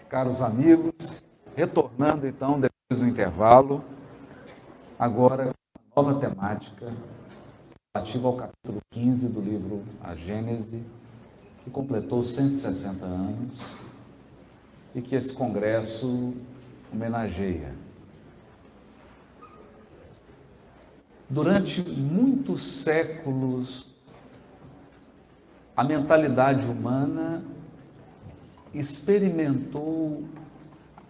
Caros amigos, retornando então depois do intervalo, agora uma nova temática relativa ao capítulo 15 do livro A Gênese, que completou 160 anos e que esse congresso homenageia. Durante muitos séculos, a mentalidade humana experimentou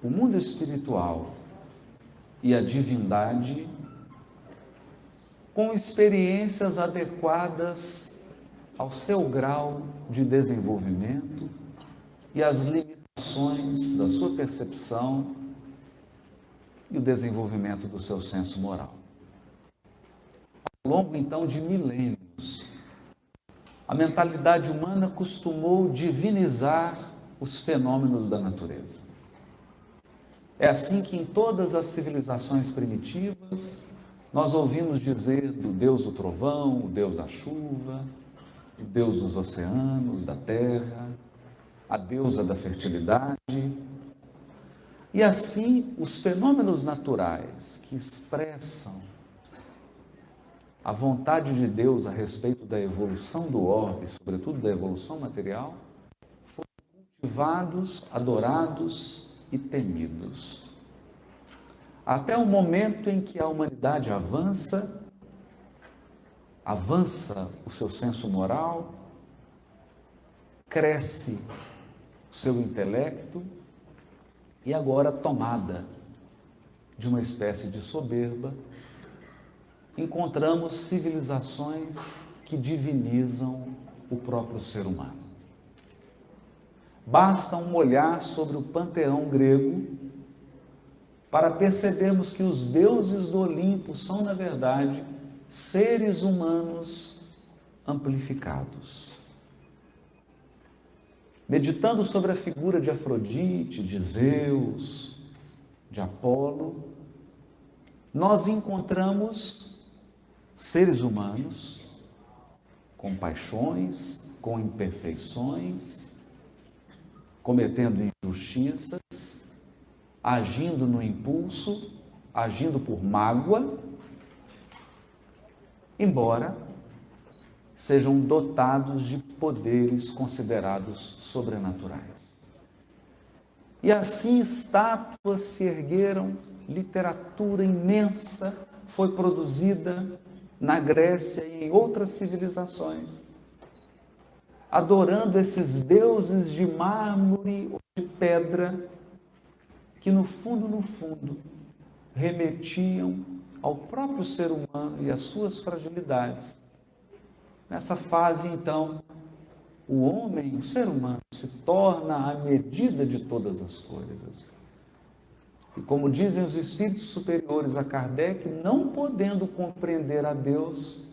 o mundo espiritual e a divindade com experiências adequadas ao seu grau de desenvolvimento e às limitações da sua percepção e o desenvolvimento do seu senso moral. Ao longo, então, de milênios, a mentalidade humana costumou divinizar os fenômenos da natureza. É assim que em todas as civilizações primitivas nós ouvimos dizer do Deus do trovão, o Deus da chuva, o Deus dos oceanos, da terra, a deusa da fertilidade. E assim os fenômenos naturais que expressam a vontade de Deus a respeito da evolução do orbe, sobretudo da evolução material, cultivados, adorados e temidos. Até o momento em que a humanidade avança o seu senso moral, cresce o seu intelecto e agora tomada de uma espécie de soberba, encontramos civilizações que divinizam o próprio ser humano. Basta um olhar sobre o panteão grego para percebermos que os deuses do Olimpo são, na verdade, seres humanos amplificados. Meditando sobre a figura de Afrodite, de Zeus, de Apolo, nós encontramos seres humanos com paixões, com imperfeições, cometendo injustiças, agindo no impulso, agindo por mágoa, embora sejam dotados de poderes considerados sobrenaturais. E assim estátuas se ergueram, literatura imensa foi produzida na Grécia e em outras civilizações, adorando esses deuses de mármore ou de pedra, que no fundo, remetiam ao próprio ser humano e às suas fragilidades. Nessa fase, então, o homem, o ser humano, se torna a medida de todas as coisas. E como dizem os espíritos superiores a Kardec, não podendo compreender a Deus,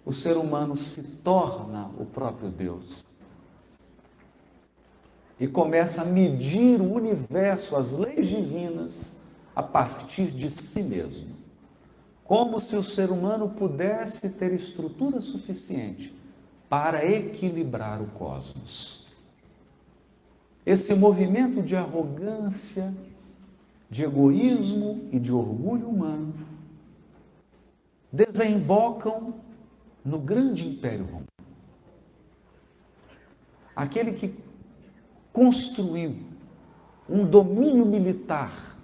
o ser humano se torna o próprio Deus. E começa a medir o universo, as leis divinas, a partir de si mesmo. Como se o ser humano pudesse ter estrutura suficiente para equilibrar o cosmos. Esse movimento de arrogância, de egoísmo e de orgulho humano desembocam no grande Império Romano. Aquele que construiu um domínio militar,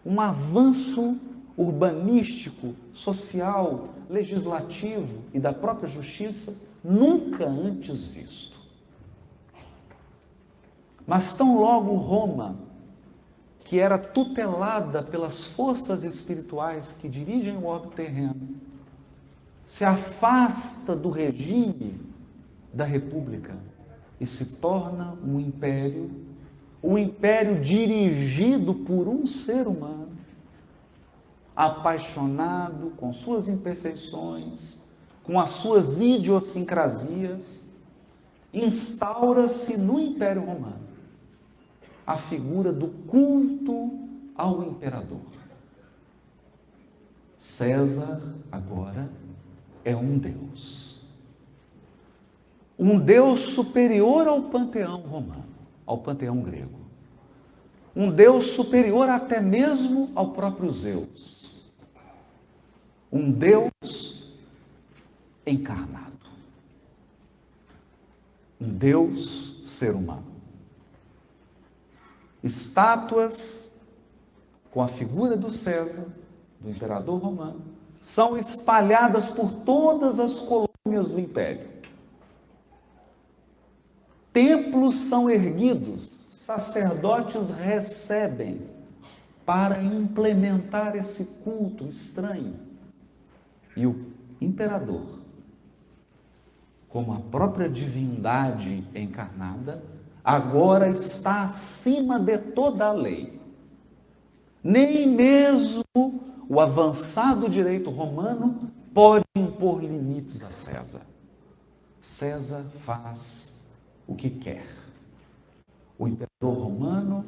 um avanço urbanístico, social, legislativo e da própria justiça nunca antes visto. Mas tão logo Roma, que era tutelada pelas forças espirituais que dirigem o orbe terreno, se afasta do regime da República e se torna um império dirigido por um ser humano, apaixonado com suas imperfeições, com as suas idiosincrasias, instaura-se no Império Romano a figura do culto ao imperador. César, agora, é um Deus. Um Deus superior ao panteão romano, ao panteão grego. Um Deus superior até mesmo ao próprio Zeus. Um Deus encarnado. Um Deus ser humano. Estátuas com a figura do César, do imperador romano, são espalhadas por todas as colônias do império. Templos são erguidos, sacerdotes recebem para implementar esse culto estranho. E o imperador, como a própria divindade encarnada, agora está acima de toda a lei. Nem mesmo o avançado direito romano pode impor limites a César. César faz o que quer. O imperador romano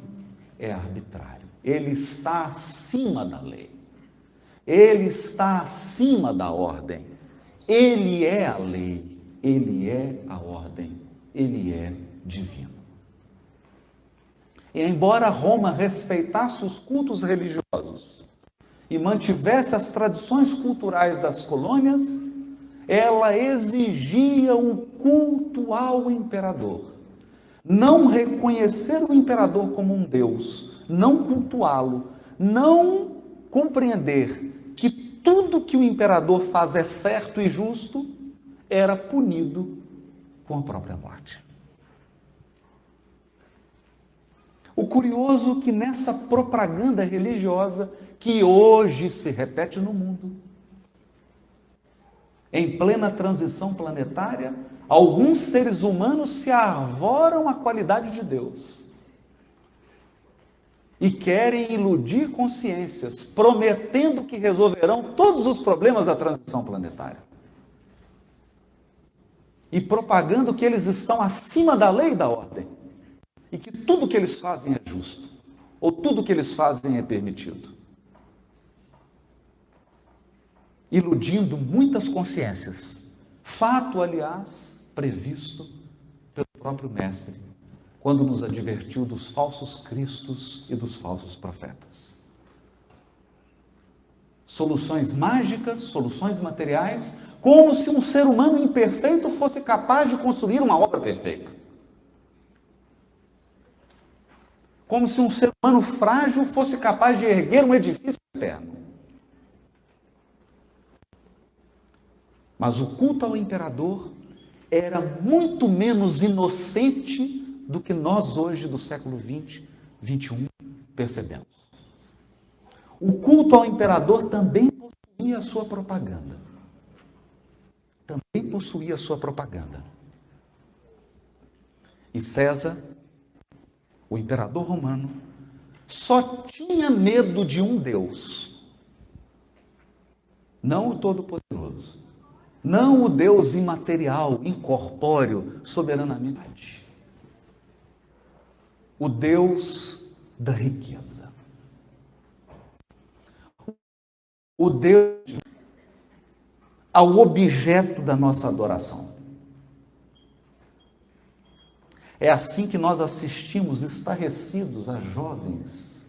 é arbitrário. Ele está acima da lei. Ele está acima da ordem. Ele é a lei. Ele é a ordem. Ele é divino. E embora Roma respeitasse os cultos religiosos e mantivesse as tradições culturais das colônias, ela exigia um culto ao imperador. Não reconhecer o imperador como um Deus, não cultuá-lo, não compreender que tudo que o imperador faz é certo e justo, era punido com a própria morte. O curioso é que nessa propaganda religiosa, que hoje se repete no mundo, em plena transição planetária, alguns seres humanos se arvoram a qualidade de Deus e querem iludir consciências, prometendo que resolverão todos os problemas da transição planetária e propagando que eles estão acima da lei e da ordem e que tudo que eles fazem é justo ou tudo que eles fazem é permitido, iludindo muitas consciências. Fato, aliás, previsto pelo próprio Mestre, quando nos advertiu dos falsos cristos e dos falsos profetas. Soluções mágicas, soluções materiais, como se um ser humano imperfeito fosse capaz de construir uma obra perfeita. Como se um ser humano frágil fosse capaz de erguer um edifício eterno. Mas o culto ao imperador era muito menos inocente do que nós hoje, do século XX, XXI, percebemos. O culto ao imperador também possuía a sua propaganda. Também possuía a sua propaganda. E César, o imperador romano, só tinha medo de um Deus. Não o Todo-Poderoso. Não o Deus imaterial, incorpóreo, soberanamente. O Deus da riqueza. O Deus ao objeto da nossa adoração. É assim que nós assistimos estarrecidos a jovens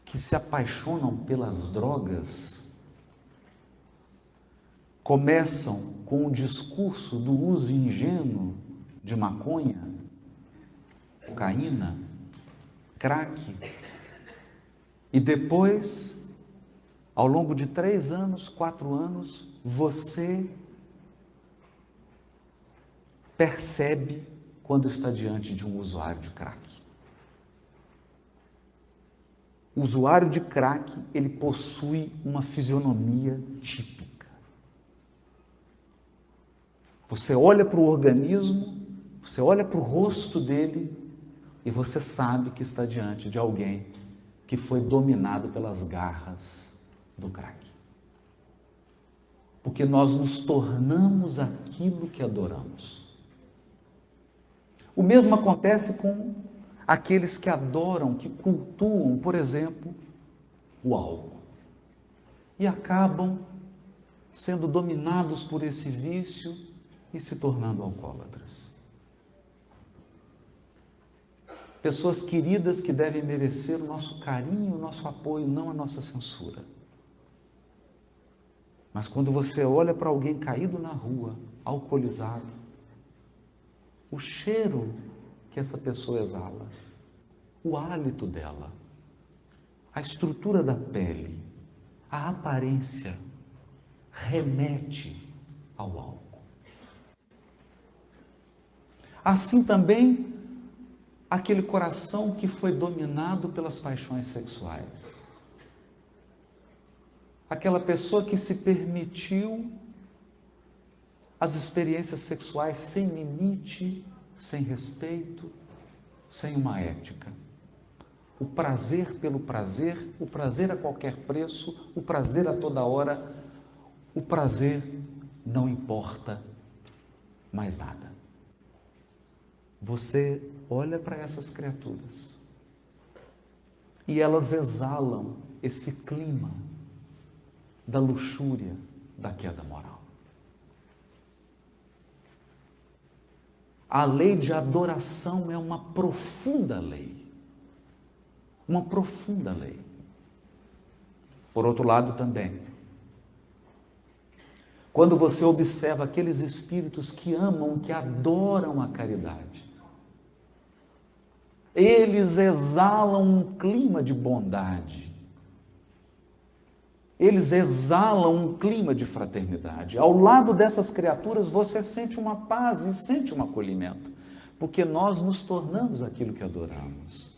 que se apaixonam pelas drogas, começam com o discurso do uso ingênuo de maconha, cocaína, crack, e depois, ao longo de 3 anos, 4 anos, você percebe quando está diante de um usuário de crack. O usuário de crack, ele possui uma fisionomia típica. Você olha para o organismo, você olha para o rosto dele e você sabe que está diante de alguém que foi dominado pelas garras do crack. Porque nós nos tornamos aquilo que adoramos. O mesmo acontece com aqueles que adoram, que cultuam, por exemplo, o álcool. E acabam sendo dominados por esse vício e se tornando alcoólatras. pessoas queridas que devem merecer o nosso carinho, o nosso apoio, não a nossa censura. Mas quando você olha para alguém caído na rua, alcoolizado, o cheiro que essa pessoa exala, o hálito dela, a estrutura da pele, a aparência, remete ao álcool. Assim também, aquele coração que foi dominado pelas paixões sexuais. Aquela pessoa que se permitiu as experiências sexuais sem limite, sem respeito, sem uma ética. O prazer pelo prazer, o prazer a qualquer preço, o prazer a toda hora, o prazer não importa mais nada. Você olha para essas criaturas e elas exalam esse clima da luxúria, da queda moral. A lei de adoração é uma profunda lei. Uma profunda lei. Por outro lado também, quando você observa aqueles espíritos que amam, que adoram a caridade, eles exalam um clima de bondade. Eles exalam um clima de fraternidade. Ao lado dessas criaturas, você sente uma paz e sente um acolhimento, porque nós nos tornamos aquilo que adoramos.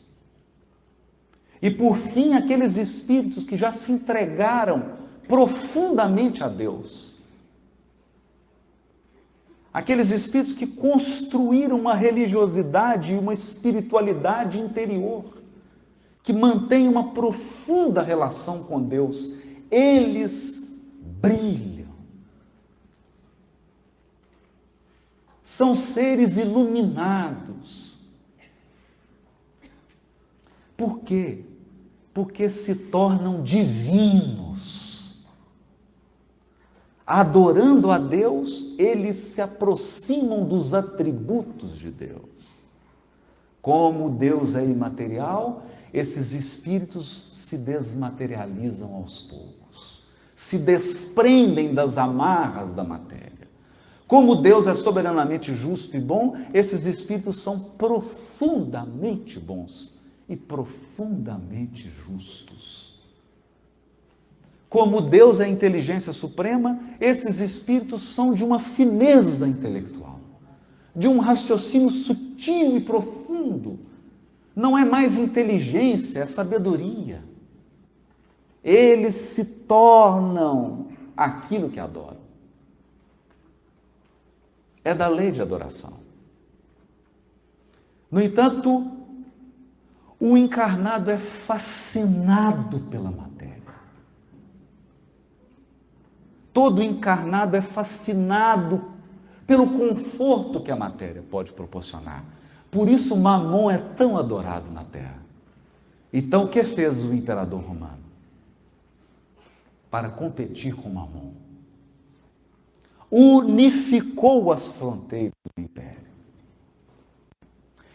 E por fim, aqueles espíritos que já se entregaram profundamente a Deus. Aqueles espíritos que construíram uma religiosidade e uma espiritualidade interior, que mantêm uma profunda relação com Deus. Eles brilham. São seres iluminados. Por quê? Porque se tornam divinos. Adorando a Deus, eles se aproximam dos atributos de Deus. Como Deus é imaterial, esses espíritos se desmaterializam aos poucos, se desprendem das amarras da matéria. Como Deus é soberanamente justo e bom, esses espíritos são profundamente bons e profundamente justos. Como Deus é a inteligência suprema, esses espíritos são de uma fineza intelectual, de um raciocínio sutil e profundo. Não é mais inteligência, é sabedoria. Eles se tornam aquilo que adoram. É da lei de adoração. No entanto, o encarnado é fascinado pela matéria. Todo encarnado é fascinado pelo conforto que a matéria pode proporcionar. Por isso Mamon é tão adorado na Terra. Então, o que fez o imperador romano? Para competir com Mamon, unificou as fronteiras do império.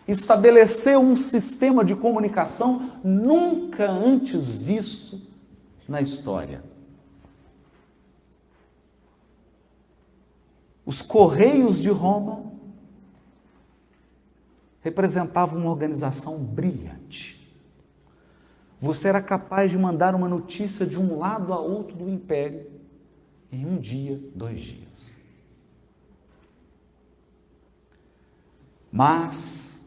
Estabeleceu um sistema de comunicação nunca antes visto na história. Os Correios de Roma representavam uma organização brilhante. Você era capaz de mandar uma notícia de um lado a outro do império em um dia, 2 dias. Mas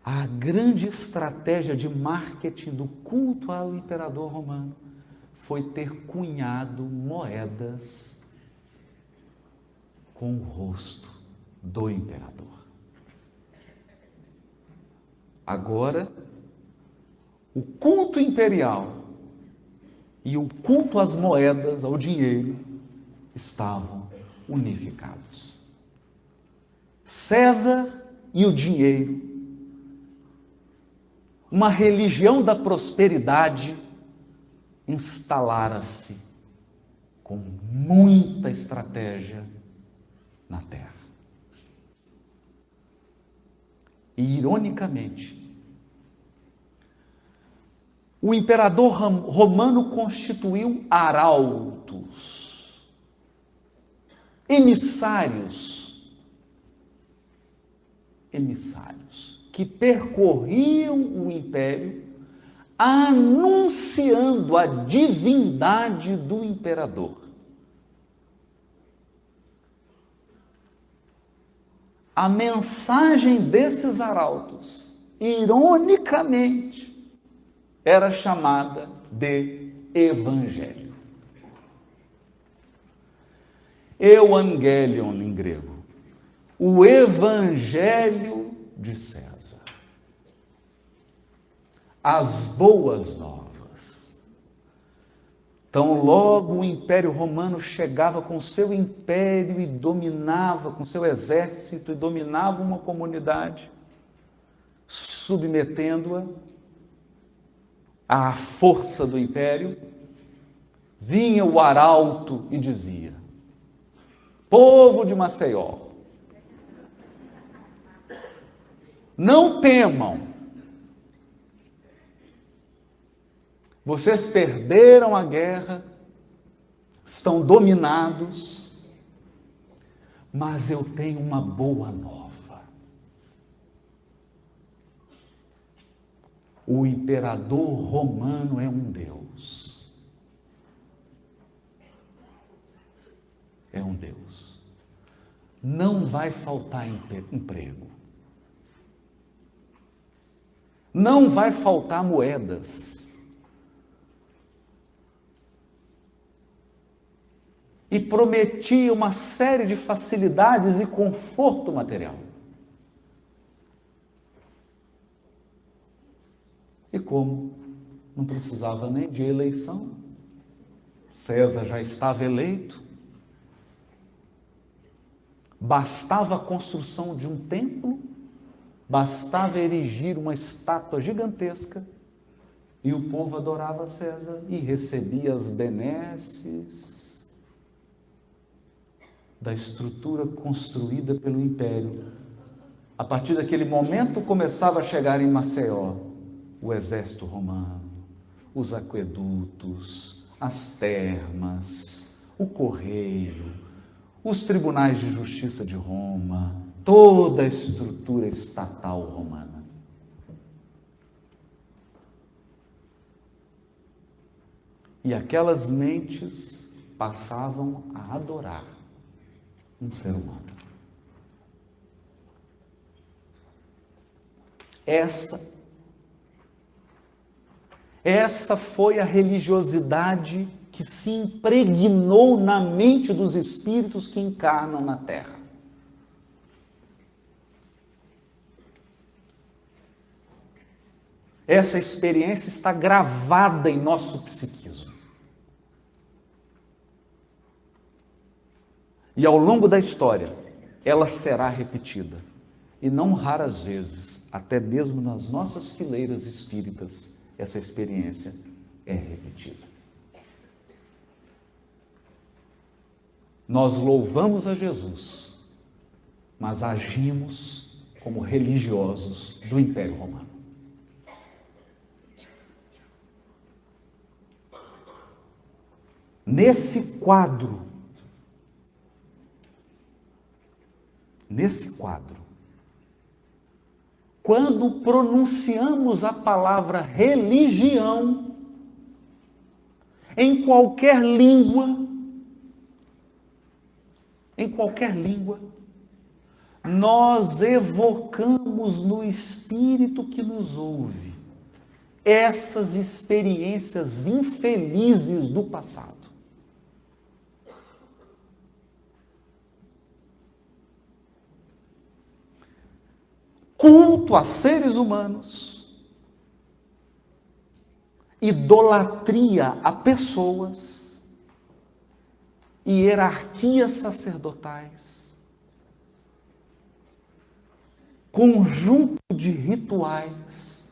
a grande estratégia de marketing do culto ao imperador romano foi ter cunhado moedas com o rosto do imperador. Agora, o culto imperial e o culto às moedas, ao dinheiro, estavam unificados. César e o dinheiro, uma religião da prosperidade, instalara-se com muita estratégia na Terra. E, ironicamente, o imperador romano constituiu arautos, emissários, que percorriam o império anunciando a divindade do imperador. A mensagem desses arautos, ironicamente, era chamada de Evangelho. Euangelion em grego. O Evangelho de César. As boas novas. Então, logo o Império Romano chegava com seu império e dominava, com seu exército, e dominava uma comunidade, submetendo-a à força do império. Vinha o arauto e dizia: povo de Maceió, não temam, vocês perderam a guerra, estão dominados, mas eu tenho uma boa nova. O imperador romano é um Deus. É um Deus. Não vai faltar emprego. Não vai faltar moedas. E prometia uma série de facilidades e conforto material. E como não precisava nem de eleição, César já estava eleito, bastava a construção de um templo, bastava erigir uma estátua gigantesca, e o povo adorava César e recebia as benesses da estrutura construída pelo império. A partir daquele momento começava a chegar em Maceió o exército romano, os aquedutos, as termas, o correio, os tribunais de justiça de Roma, toda a estrutura estatal romana. E aquelas mentes passavam a adorar um ser humano. Essa foi a religiosidade que se impregnou na mente dos espíritos que encarnam na Terra. Essa experiência está gravada em nosso psiquismo. E ao longo da história, ela será repetida. E não raras vezes, até mesmo nas nossas fileiras espíritas, essa experiência é repetida. Nós louvamos a Jesus, mas agimos como religiosos do Império Romano. Nesse quadro, quando pronunciamos a palavra religião, em qualquer língua, nós evocamos no espírito que nos ouve essas experiências infelizes do passado. Culto a seres humanos, idolatria a pessoas, hierarquias sacerdotais, conjunto de rituais,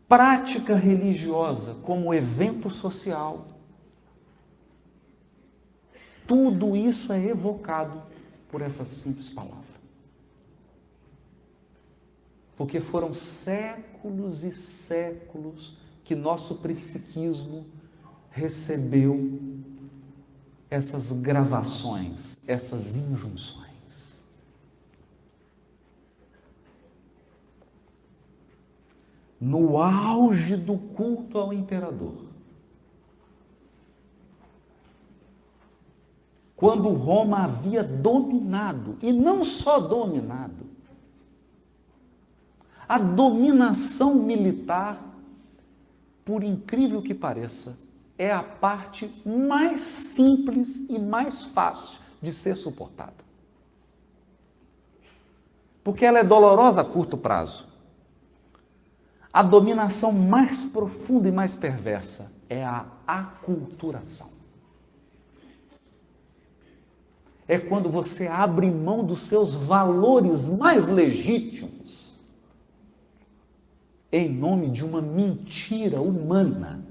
prática religiosa como evento social. Tudo isso é evocado por essa simples palavra. Porque foram séculos e séculos que nosso psiquismo recebeu essas gravações, essas injunções. No auge do culto ao imperador, quando Roma havia dominado, e não só dominado, a dominação militar, por incrível que pareça, é a parte mais simples e mais fácil de ser suportada. Porque ela é dolorosa a curto prazo. A dominação mais profunda e mais perversa é a aculturação. É quando você abre mão dos seus valores mais legítimos em nome de uma mentira humana.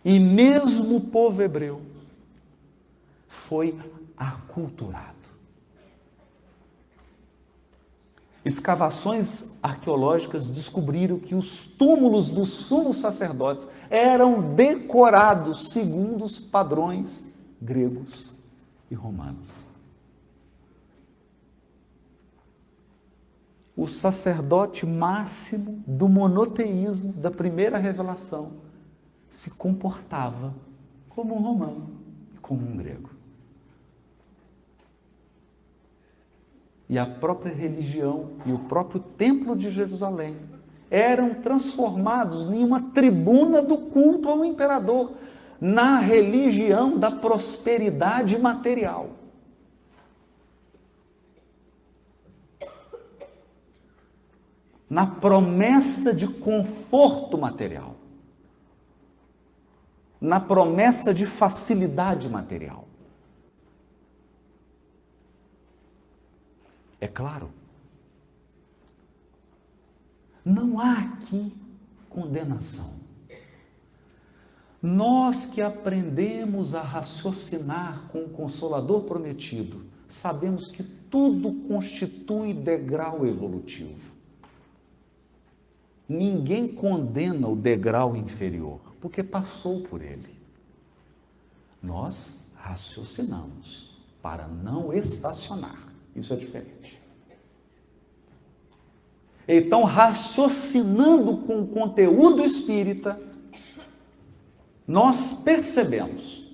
E mesmo o povo hebreu foi aculturado. Escavações arqueológicas descobriram que os túmulos dos sumos sacerdotes eram decorados segundo os padrões gregos e romanos. O sacerdote máximo do monoteísmo da primeira revelação se comportava como um romano e como um grego. E a própria religião e o próprio templo de Jerusalém eram transformados em uma tribuna do culto ao imperador, na religião da prosperidade material. Na promessa de conforto material. Na promessa de facilidade material. É claro, não há aqui condenação. Nós que aprendemos a raciocinar com o Consolador prometido, sabemos que tudo constitui degrau evolutivo. Ninguém condena o degrau inferior, porque passou por ele. Nós raciocinamos para não estacionar. Isso é diferente. Então, raciocinando com o conteúdo espírita, nós percebemos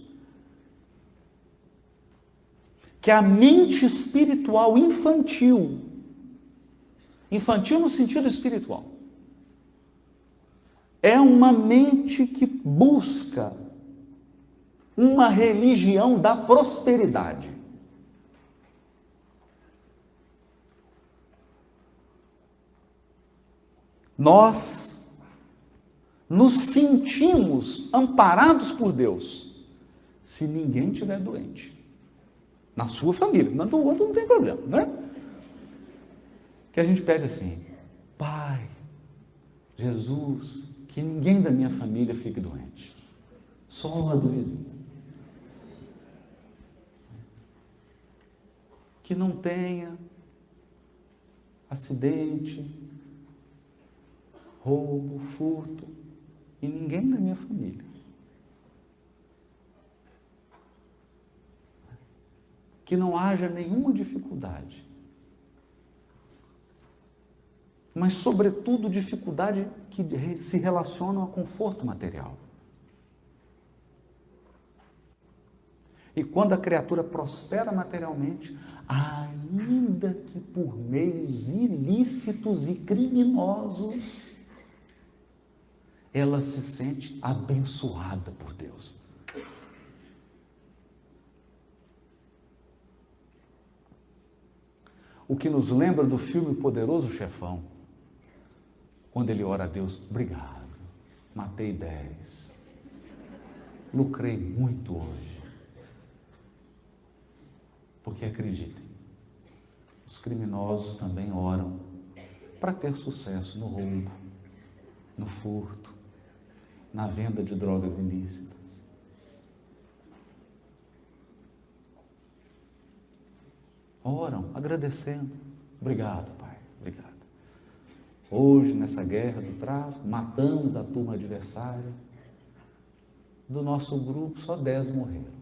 que a mente espiritual infantil no sentido espiritual, é uma mente que busca uma religião da prosperidade. Nós nos sentimos amparados por Deus se ninguém estiver doente. Na sua família, na do outro não tem problema, né? Que a gente pede assim: Pai, Jesus, que ninguém da minha família fique doente. Só a do vizinho. Que não tenha acidente, roubo, furto, e ninguém da minha família. Que não haja nenhuma dificuldade. Mas, sobretudo, dificuldade que se relacionam a conforto material. E quando a criatura prospera materialmente, ainda que por meios ilícitos e criminosos, ela se sente abençoada por Deus. O que nos lembra do filme Poderoso Chefão, quando ele ora a Deus: obrigado, matei 10, lucrei muito hoje. Porque acreditem, os criminosos também oram para ter sucesso no roubo, no furto, na venda de drogas ilícitas. Oram, agradecendo. Obrigado, Pai, obrigado. Hoje, nessa guerra do tráfico, matamos a turma adversária. Do nosso grupo, só 10 morreram.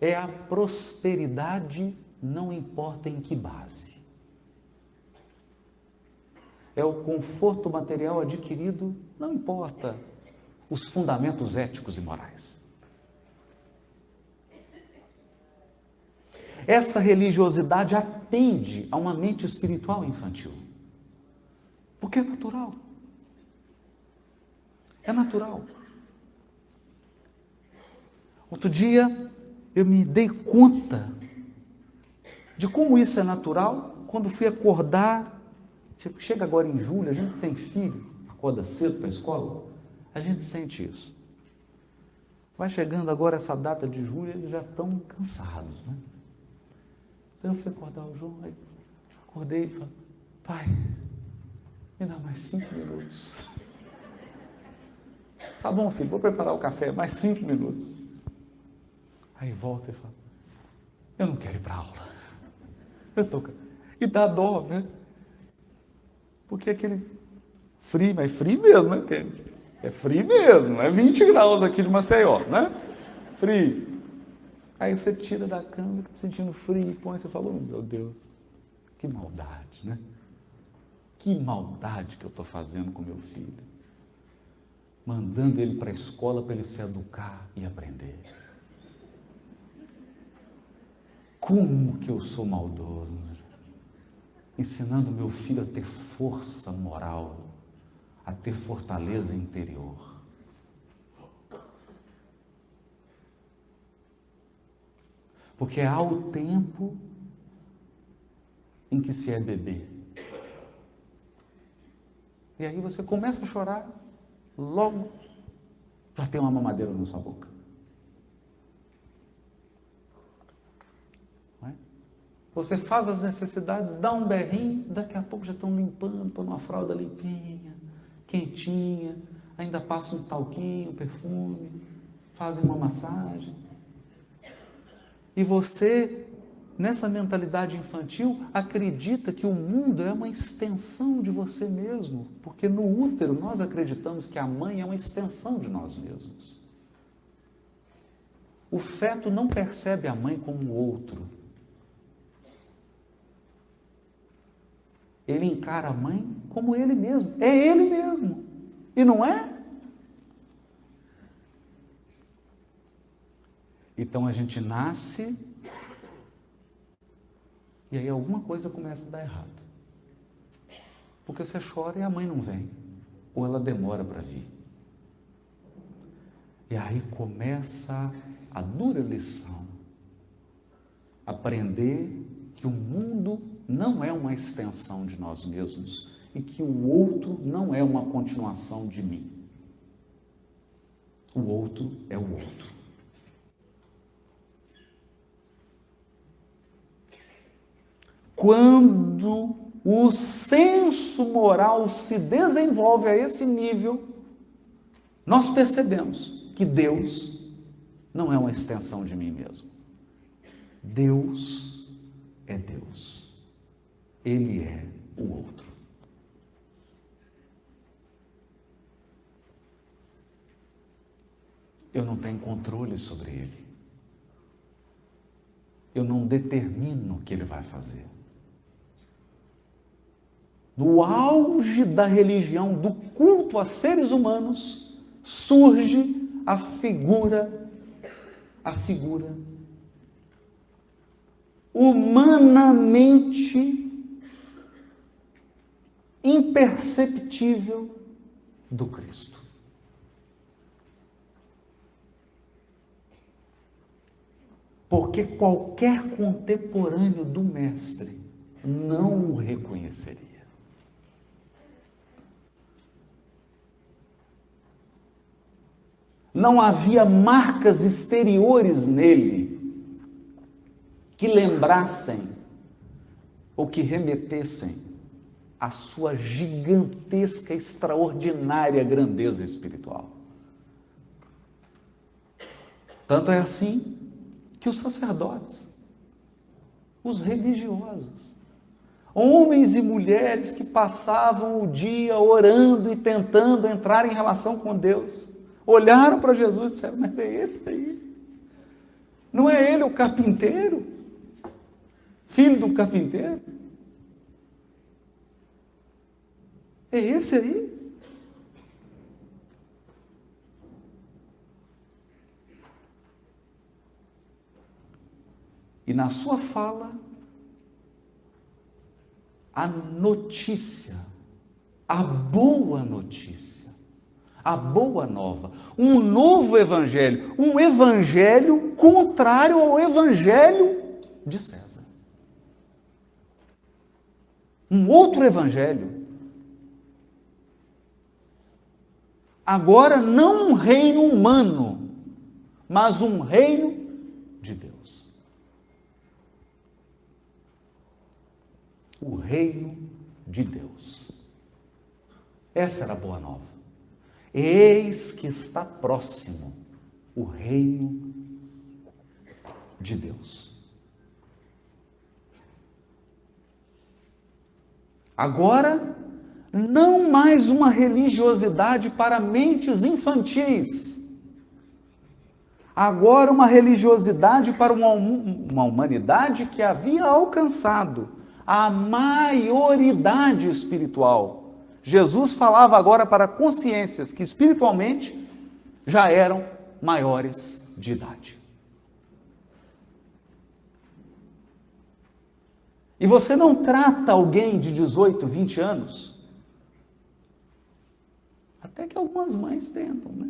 É a prosperidade, não importa em que base. É o conforto material adquirido, não importa os fundamentos éticos e morais. Essa religiosidade atende a uma mente espiritual infantil. Porque é natural. É natural. Outro dia, eu me dei conta de como isso é natural quando fui acordar. Chega agora em julho, a gente tem filho, acorda cedo para a escola, a gente sente isso. Vai chegando agora essa data de julho, eles já estão cansados, né? Então eu fui acordar o João, aí acordei e falei, pai, me dá mais 5 minutos. Tá bom, filho, vou preparar o café, mais 5 minutos. Aí volta e fala, eu não quero ir para a aula. E dá dó, né? Porque aquele frio, mas é frio mesmo, né? É frio mesmo, não é 20 graus aqui de Maceió, né? Frio. Aí você tira da cama, tá sentindo frio, e põe, você fala, oh, meu Deus, que maldade, né? Que maldade que eu estou fazendo com meu filho. Mandando ele para a escola para ele se educar e aprender. Como que eu sou maldoso? Ensinando meu filho a ter força moral, a ter fortaleza interior. Porque há o tempo em que se é bebê. E aí você começa a chorar, logo já tem uma mamadeira na sua boca. Você faz as necessidades, dá um berrinho, daqui a pouco já estão limpando, põe uma fralda limpinha, quentinha, ainda passa um talquinho, um perfume, fazem uma massagem. E você, nessa mentalidade infantil, acredita que o mundo é uma extensão de você mesmo, porque no útero nós acreditamos que a mãe é uma extensão de nós mesmos. O feto não percebe a mãe como outro. Ele encara a mãe como ele mesmo. É ele mesmo. E não é? Então a gente nasce e aí alguma coisa começa a dar errado. Porque você chora e a mãe não vem. Ou ela demora para vir. E aí começa a dura lição. Aprender que o mundo não é uma extensão de nós mesmos e que o outro não é uma continuação de mim. O outro é o outro. Quando o senso moral se desenvolve a esse nível, nós percebemos que Deus não é uma extensão de mim mesmo. Deus é Deus. Ele é o outro. Eu não tenho controle sobre ele. Eu não determino o que ele vai fazer. No auge da religião, do culto a seres humanos, surge a figura humanamente imperceptível do Cristo. Porque qualquer contemporâneo do Mestre não o reconheceria. Não havia marcas exteriores nele que lembrassem ou que remetessem à sua gigantesca, extraordinária grandeza espiritual. Tanto é assim que os sacerdotes, os religiosos, homens e mulheres que passavam o dia orando e tentando entrar em relação com Deus, olharam para Jesus e disseram: mas é esse aí? Não é ele o carpinteiro? Filho do carpinteiro? É esse aí? E na sua fala, a notícia, a boa notícia, a boa nova, um novo evangelho, um evangelho contrário ao evangelho de César. Um outro evangelho. Agora não um reino humano, mas um reino de Deus. O reino de Deus. Essa era a boa nova. Eis que está próximo o reino de Deus. Agora, não mais uma religiosidade para mentes infantis. Agora uma religiosidade para uma humanidade que havia alcançado a maioridade espiritual. Jesus falava agora para consciências que espiritualmente já eram maiores de idade. E você não trata alguém de 18, 20 anos, até que algumas mães tentam, né?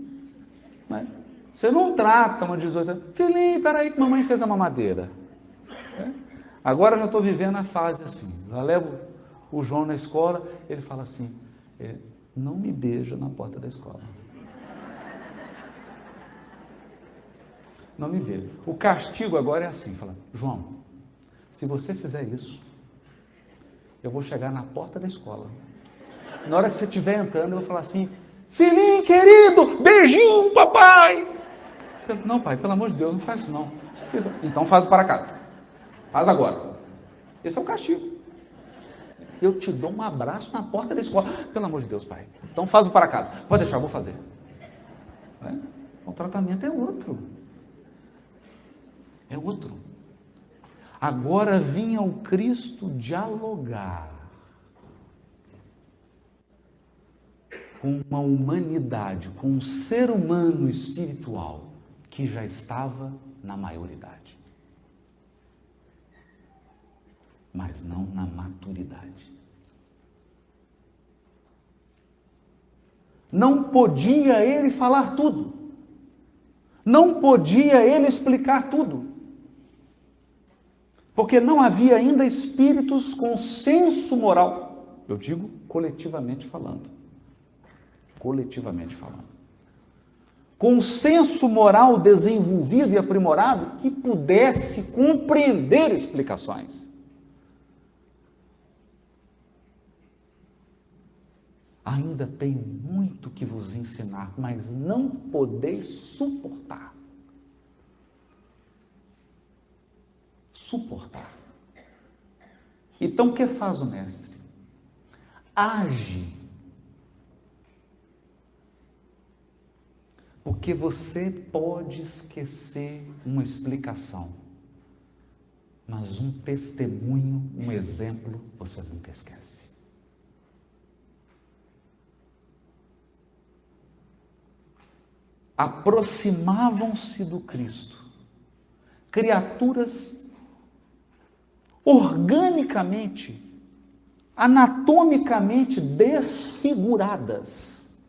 Mas você não trata uma de 18 anos, filhinho, peraí que mamãe fez a mamadeira. Agora eu já estou vivendo a fase assim, já levo o João na escola, ele fala assim: não me beija na porta da escola. Não me beija. O castigo agora é assim, fala: João, se você fizer isso, eu vou chegar na porta da escola. Na hora que você estiver entrando, eu vou falar assim: filhinho querido, beijinho, papai. Não, pai, pelo amor de Deus, não faz isso não. Então faz para casa. Faz agora. Esse é o castigo. Eu te dou um abraço na porta da escola. Pelo amor de Deus, pai. Então faz o para casa. Pode deixar, eu vou fazer. O tratamento é outro. É outro. Agora vinha o Cristo dialogar com uma humanidade, com um ser humano espiritual que já estava na maioridade. Mas não na maturidade. Não podia ele falar tudo. Não podia ele explicar tudo. Porque não havia ainda espíritos com senso moral. Eu digo coletivamente falando. Coletivamente falando. Com senso moral desenvolvido e aprimorado que pudesse compreender explicações. Ainda tenho muito que vos ensinar, mas não podeis suportar. Suportar. Então, o que faz o mestre? Age. Porque você pode esquecer uma explicação, mas um testemunho, um exemplo, você nunca esquece. Aproximavam-se do Cristo criaturas organicamente, anatomicamente desfiguradas,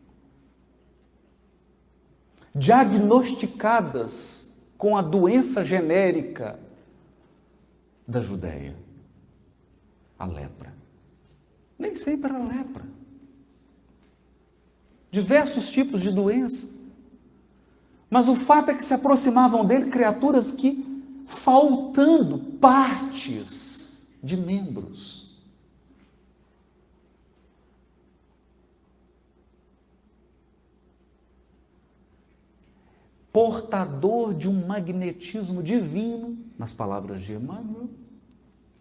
diagnosticadas com a doença genérica da Judéia, a lepra. Nem sempre era lepra. Diversos tipos de doença. Mas o fato é que se aproximavam dele criaturas que, faltando partes de membros, portador de um magnetismo divino, nas palavras de Emmanuel,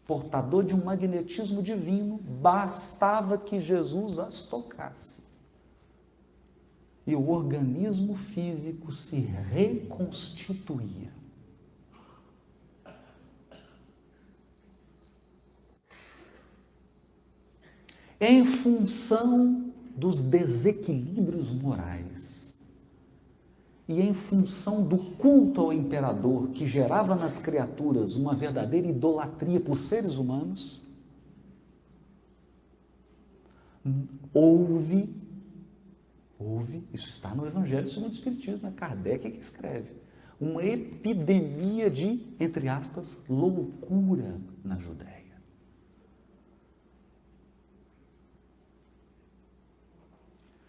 portador de um magnetismo divino, bastava que Jesus as tocasse. E o organismo físico se reconstituía. Em função dos desequilíbrios morais e em função do culto ao imperador que gerava nas criaturas uma verdadeira idolatria por seres humanos, houve, isso está no Evangelho segundo o Espiritismo, é Kardec que escreve, uma epidemia de, entre aspas, loucura na Judéia.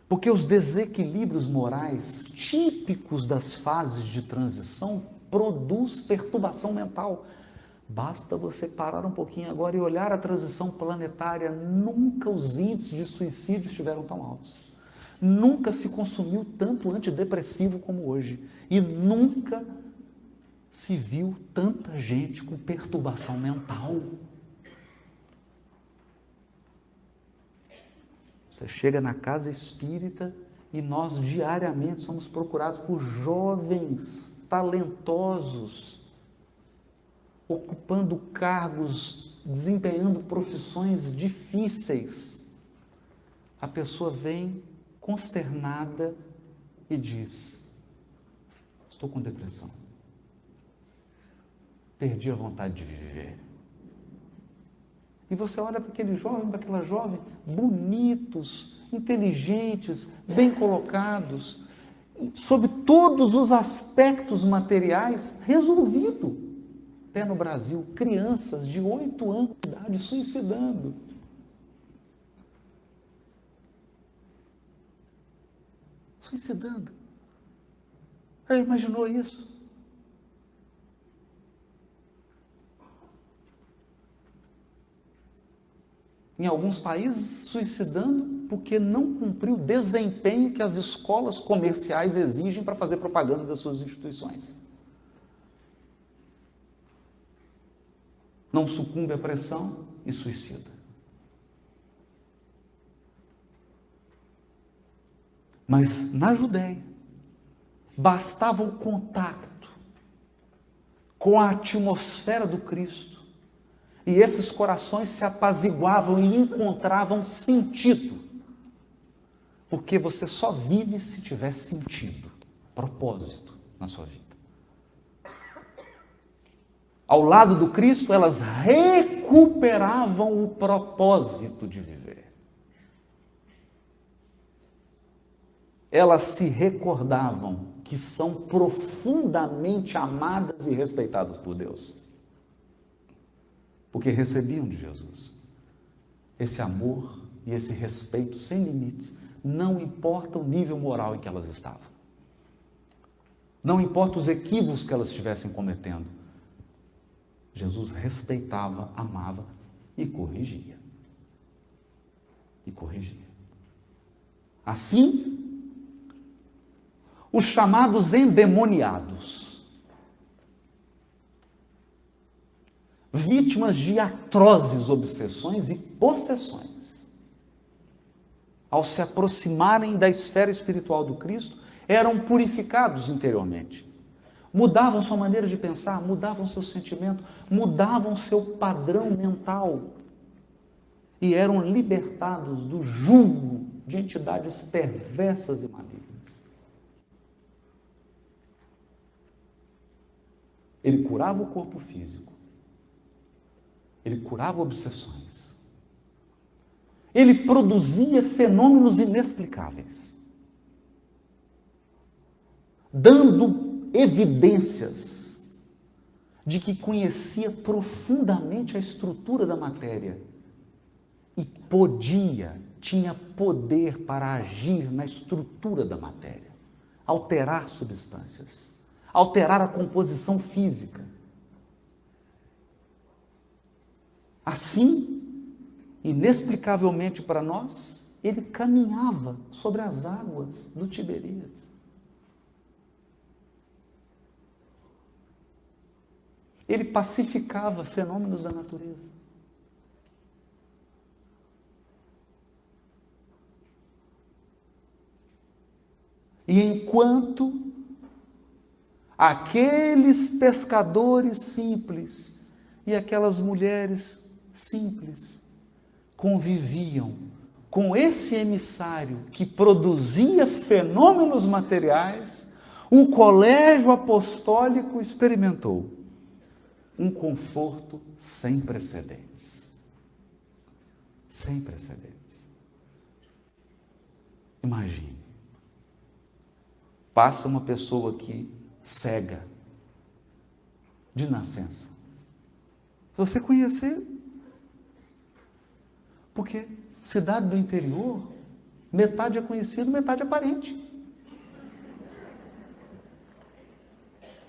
Porque os desequilíbrios morais típicos das fases de transição produz perturbação mental. Basta você parar um pouquinho agora e olhar a transição planetária. Nunca os índices de suicídio estiveram tão altos. Nunca se consumiu tanto antidepressivo como hoje. E nunca se viu tanta gente com perturbação mental. Você chega na casa espírita e nós diariamente somos procurados por jovens talentosos, ocupando cargos, desempenhando profissões difíceis. A pessoa vem consternada e diz: estou com depressão, perdi a vontade de viver. E você olha para aquele jovem, para aquela jovem, bonitos, inteligentes, bem colocados, sob todos os aspectos materiais, resolvido. Até no Brasil, crianças de 8 anos de idade suicidando. Suicidando. Já imaginou isso? Em alguns países, suicidando porque não cumpriu o desempenho que as escolas comerciais exigem para fazer propaganda das suas instituições. Não sucumbe à pressão e suicida. Mas na Judéia, bastava o contato com a atmosfera do Cristo, e esses corações se apaziguavam e encontravam sentido. Porque você só vive se tiver sentido, propósito na sua vida. Ao lado do Cristo, elas recuperavam o propósito de viver. Elas se recordavam que são profundamente amadas e respeitadas por Deus. Porque recebiam de Jesus esse amor e esse respeito sem limites, não importa o nível moral em que elas estavam. Não importa os equívocos que elas estivessem cometendo. Jesus respeitava, amava e corrigia. E corrigia. Assim, os chamados endemoniados, vítimas de atrozes obsessões e possessões, ao se aproximarem da esfera espiritual do Cristo, eram purificados interiormente. Mudavam sua maneira de pensar, mudavam seu sentimento, mudavam seu padrão mental e eram libertados do jugo de entidades perversas e malignas. Ele curava o corpo físico, ele curava obsessões, ele produzia fenômenos inexplicáveis, dando evidências de que conhecia profundamente a estrutura da matéria e tinha poder para agir na estrutura da matéria, alterar substâncias, alterar a composição física. Assim, inexplicavelmente para nós, ele caminhava sobre as águas do Tiberíades. ele pacificava fenômenos da natureza. E enquanto aqueles pescadores simples e aquelas mulheres simples conviviam com esse emissário que produzia fenômenos materiais, o colégio apostólico experimentou um conforto sem precedentes. Sem precedentes. Imagine, passa uma pessoa aqui cega, de nascença. Se você conhecer, porque cidade do interior, metade é conhecido, metade é parente.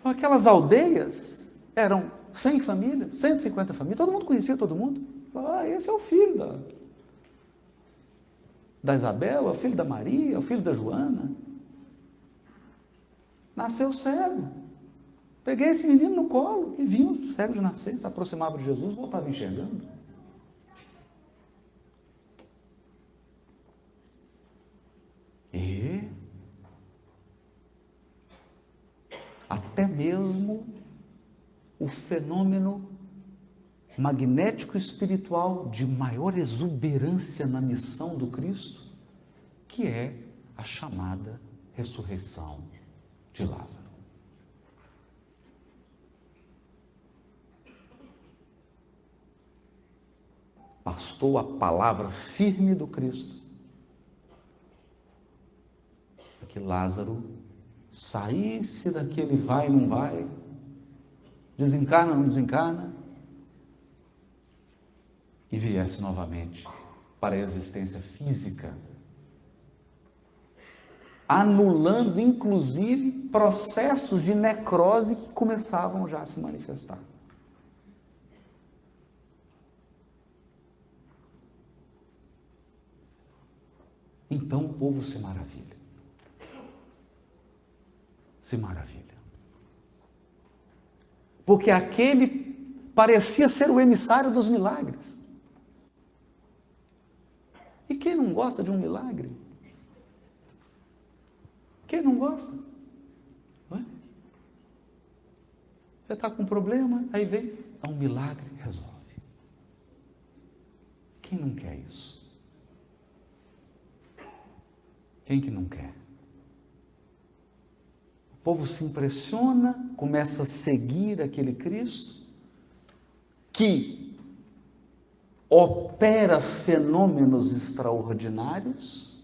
Aquelas aldeias eram 100 famílias, 150 famílias, todo mundo conhecia todo mundo. Esse é o filho da Isabela, é o filho da Maria, é o filho da Joana. Nasceu cego. Peguei esse menino no colo e vi o cego de nascer, se aproximava de Jesus, voltava enxergando. E até mesmo o fenômeno magnético espiritual de maior exuberância na missão do Cristo, que é a chamada ressurreição de Lázaro. Bastou a palavra firme do Cristo para que Lázaro saísse daquele vai, não vai, desencarna, não desencarna, e viesse novamente para a existência física, anulando, inclusive, processos de necrose que começavam já a se manifestar. Então o povo se maravilha. Se maravilha. Porque aquele parecia ser o emissário dos milagres. E quem não gosta de um milagre? Quem não gosta? Não é? Você está com um problema, aí vem, é um milagre, resolve. Quem não quer isso? Quem que não quer? O povo se impressiona, começa a seguir aquele Cristo que opera fenômenos extraordinários,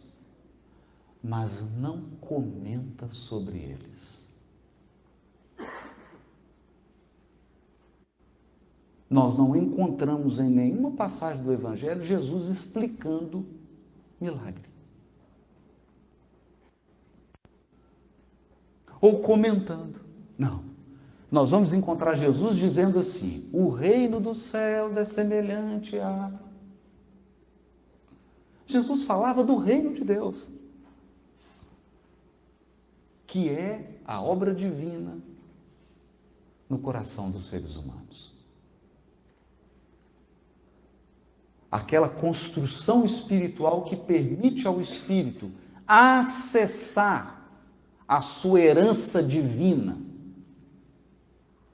mas não comenta sobre eles. Nós não encontramos em nenhuma passagem do Evangelho Jesus explicando milagre. Ou comentando. Não. Nós vamos encontrar Jesus dizendo assim: o reino dos céus é semelhante a... Jesus falava do reino de Deus, que é a obra divina no coração dos seres humanos. Aquela construção espiritual que permite ao espírito acessar a sua herança divina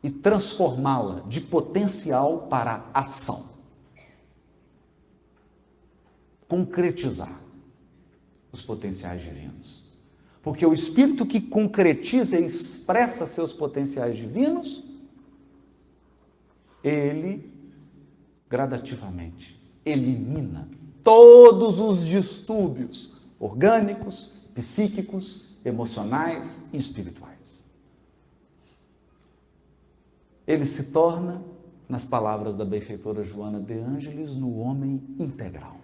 e transformá-la de potencial para ação. Concretizar os potenciais divinos. Porque o espírito que concretiza e expressa seus potenciais divinos, ele gradativamente elimina todos os distúrbios orgânicos, psíquicos, emocionais e espirituais. Ele se torna, nas palavras da benfeitora Joana de Ângelis, no homem integral.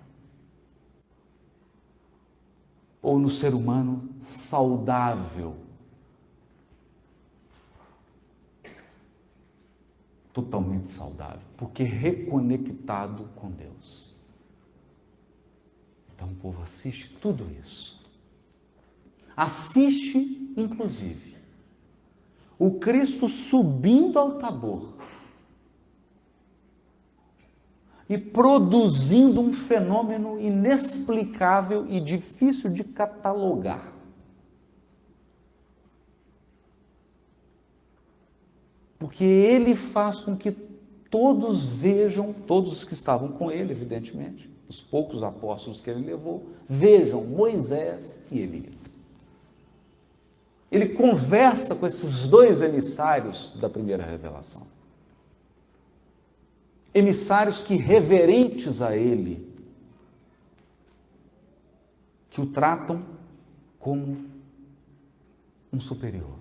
Ou no ser humano saudável, totalmente saudável, porque reconectado com Deus. Então o povo assiste tudo isso. Assiste, inclusive, o Cristo subindo ao Tabor, e produzindo um fenômeno inexplicável e difícil de catalogar. Porque ele faz com que todos vejam, todos os que estavam com ele, evidentemente, os poucos apóstolos que ele levou, vejam Moisés e Elias. Ele conversa com esses dois emissários da primeira revelação. Emissários que, reverentes a ele, que o tratam como um superior.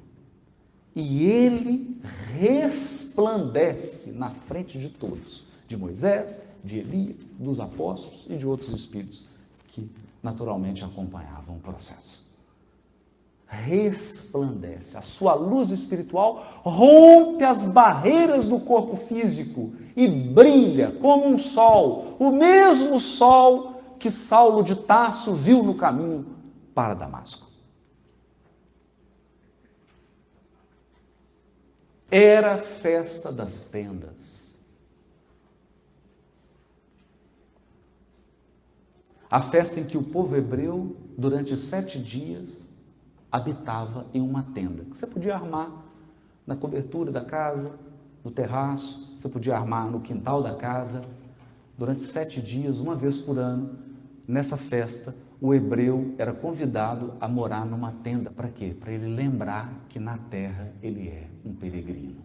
E ele resplandece na frente de todos, de Moisés, de Elias, dos apóstolos e de outros espíritos que naturalmente acompanhavam o processo. Resplandece, a sua luz espiritual rompe as barreiras do corpo físico e brilha como um sol, o mesmo sol que Saulo de Tarso viu no caminho para Damasco. Era a festa das tendas. A festa em que o povo hebreu, durante 7 dias, habitava em uma tenda. Você podia armar na cobertura da casa, no terraço, você podia armar no quintal da casa. Durante 7 dias, uma vez por ano, nessa festa, o hebreu era convidado a morar numa tenda. Para quê? Para ele lembrar que na terra ele é um peregrino.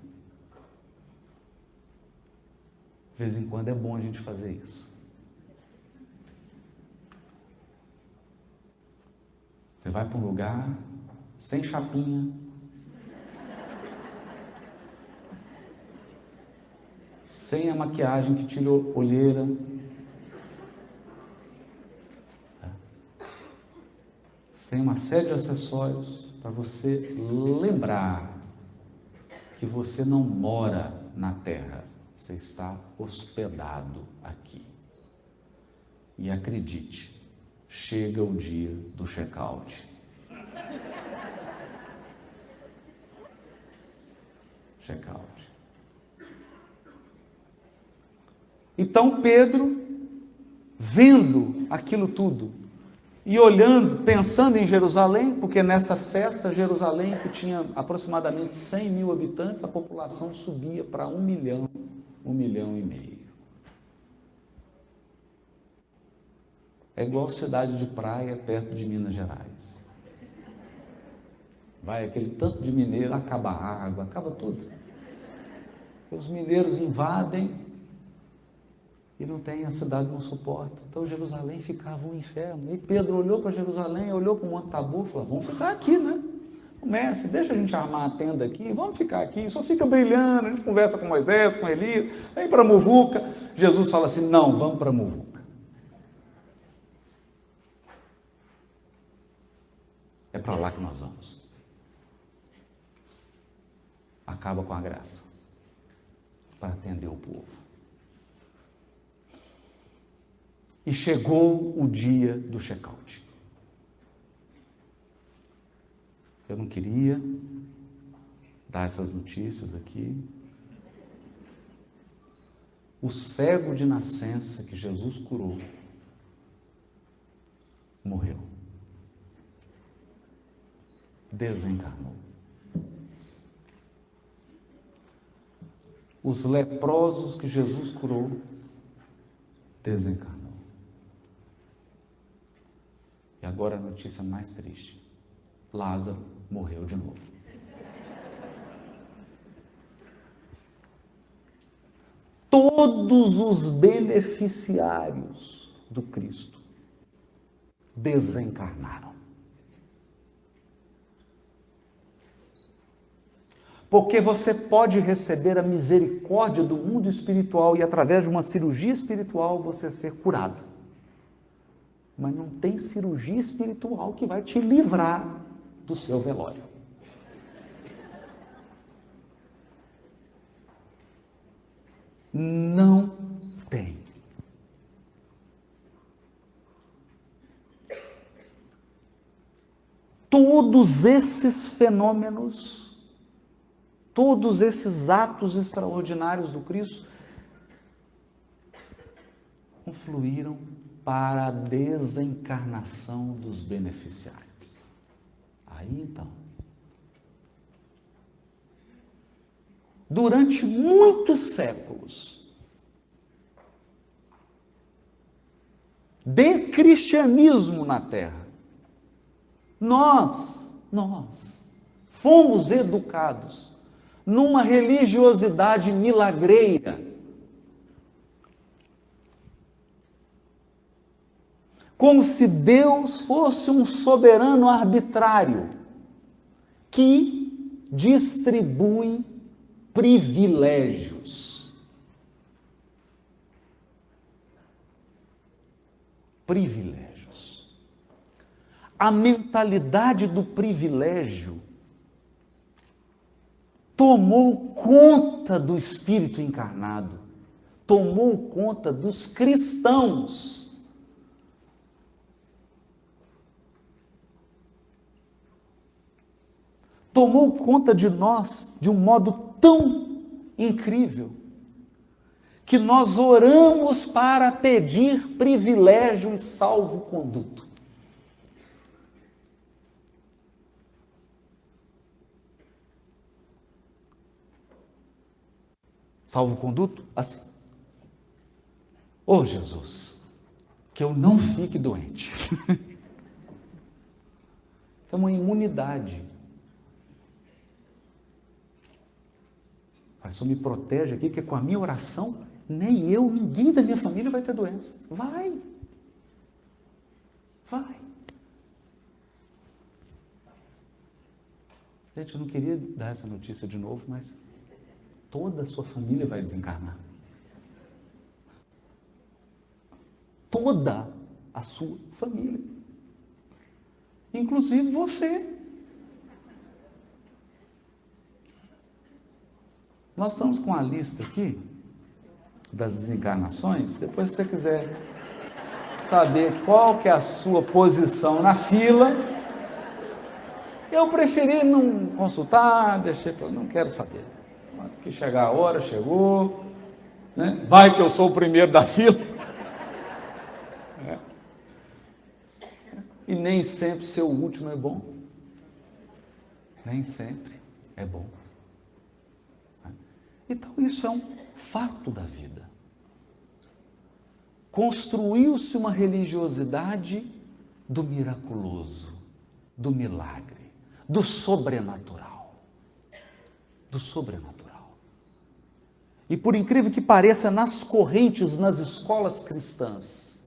De vez em quando é bom a gente fazer isso. Você vai para um lugar sem chapinha, sem a maquiagem que tira olheira, sem uma série de acessórios, para você lembrar que você não mora na terra, você está hospedado aqui. E acredite, chega o dia do check-out. Check-out. Então Pedro, vendo aquilo tudo, e olhando, pensando em Jerusalém, porque nessa festa, Jerusalém, que tinha aproximadamente 100 mil habitantes, a população subia para 1 milhão, 1,5 milhão. É igual cidade de praia perto de Minas Gerais. Vai aquele tanto de mineiro, acaba a água, acaba tudo. Os mineiros invadem e não tem, a cidade não suporta. Então Jerusalém ficava um inferno. E Pedro olhou para Jerusalém, olhou para o Monte Tabor e falou: vamos ficar aqui, né? Mestre, deixa a gente armar a tenda aqui, vamos ficar aqui, só fica brilhando, a gente conversa com Moisés, com Elias, vem para Muvuca. Jesus fala assim: não, vamos para Muvuca. É para lá que nós vamos. Acaba com a graça, para atender o povo. E chegou o dia do check-out. Eu não queria dar essas notícias aqui. O cego de nascença que Jesus curou morreu. Desencarnou. Os leprosos que Jesus curou desencarnou. E agora a notícia mais triste: Lázaro morreu de novo. Todos os beneficiários do Cristo desencarnaram. Porque você pode receber a misericórdia do mundo espiritual e através de uma cirurgia espiritual você ser curado. Mas não tem cirurgia espiritual que vai te livrar do seu velório. Não tem. Todos esses fenômenos, todos esses atos extraordinários do Cristo confluíram para a desencarnação dos beneficiários. Aí então, durante muitos séculos de cristianismo na Terra, nós fomos educados numa religiosidade milagreira, como se Deus fosse um soberano arbitrário que distribui privilégios. Privilégios. A mentalidade do privilégio tomou conta do espírito encarnado, tomou conta dos cristãos. Tomou conta de nós de um modo tão incrível, que nós oramos para pedir privilégio e salvo-conduto. Salvo-conduto? Assim. Ô Jesus, que eu não fique doente. É uma imunidade. Pai, só me protege aqui, porque com a minha oração, nem eu, ninguém da minha família vai ter doença. Vai. Gente, eu não queria dar essa notícia de novo, mas toda a sua família vai desencarnar. Toda a sua família. Inclusive você. Nós estamos com a lista aqui das desencarnações. Depois, se você quiser saber qual que é a sua posição na fila, eu preferi não consultar, não quero saber. Que chegar a hora, chegou, né? Vai que eu sou o primeiro da fila. E nem sempre ser o último é bom. Nem sempre é bom. Então, isso é um fato da vida. Construiu-se uma religiosidade do miraculoso, do milagre, do sobrenatural. Do sobrenatural. E por incrível que pareça, nas correntes, nas escolas cristãs,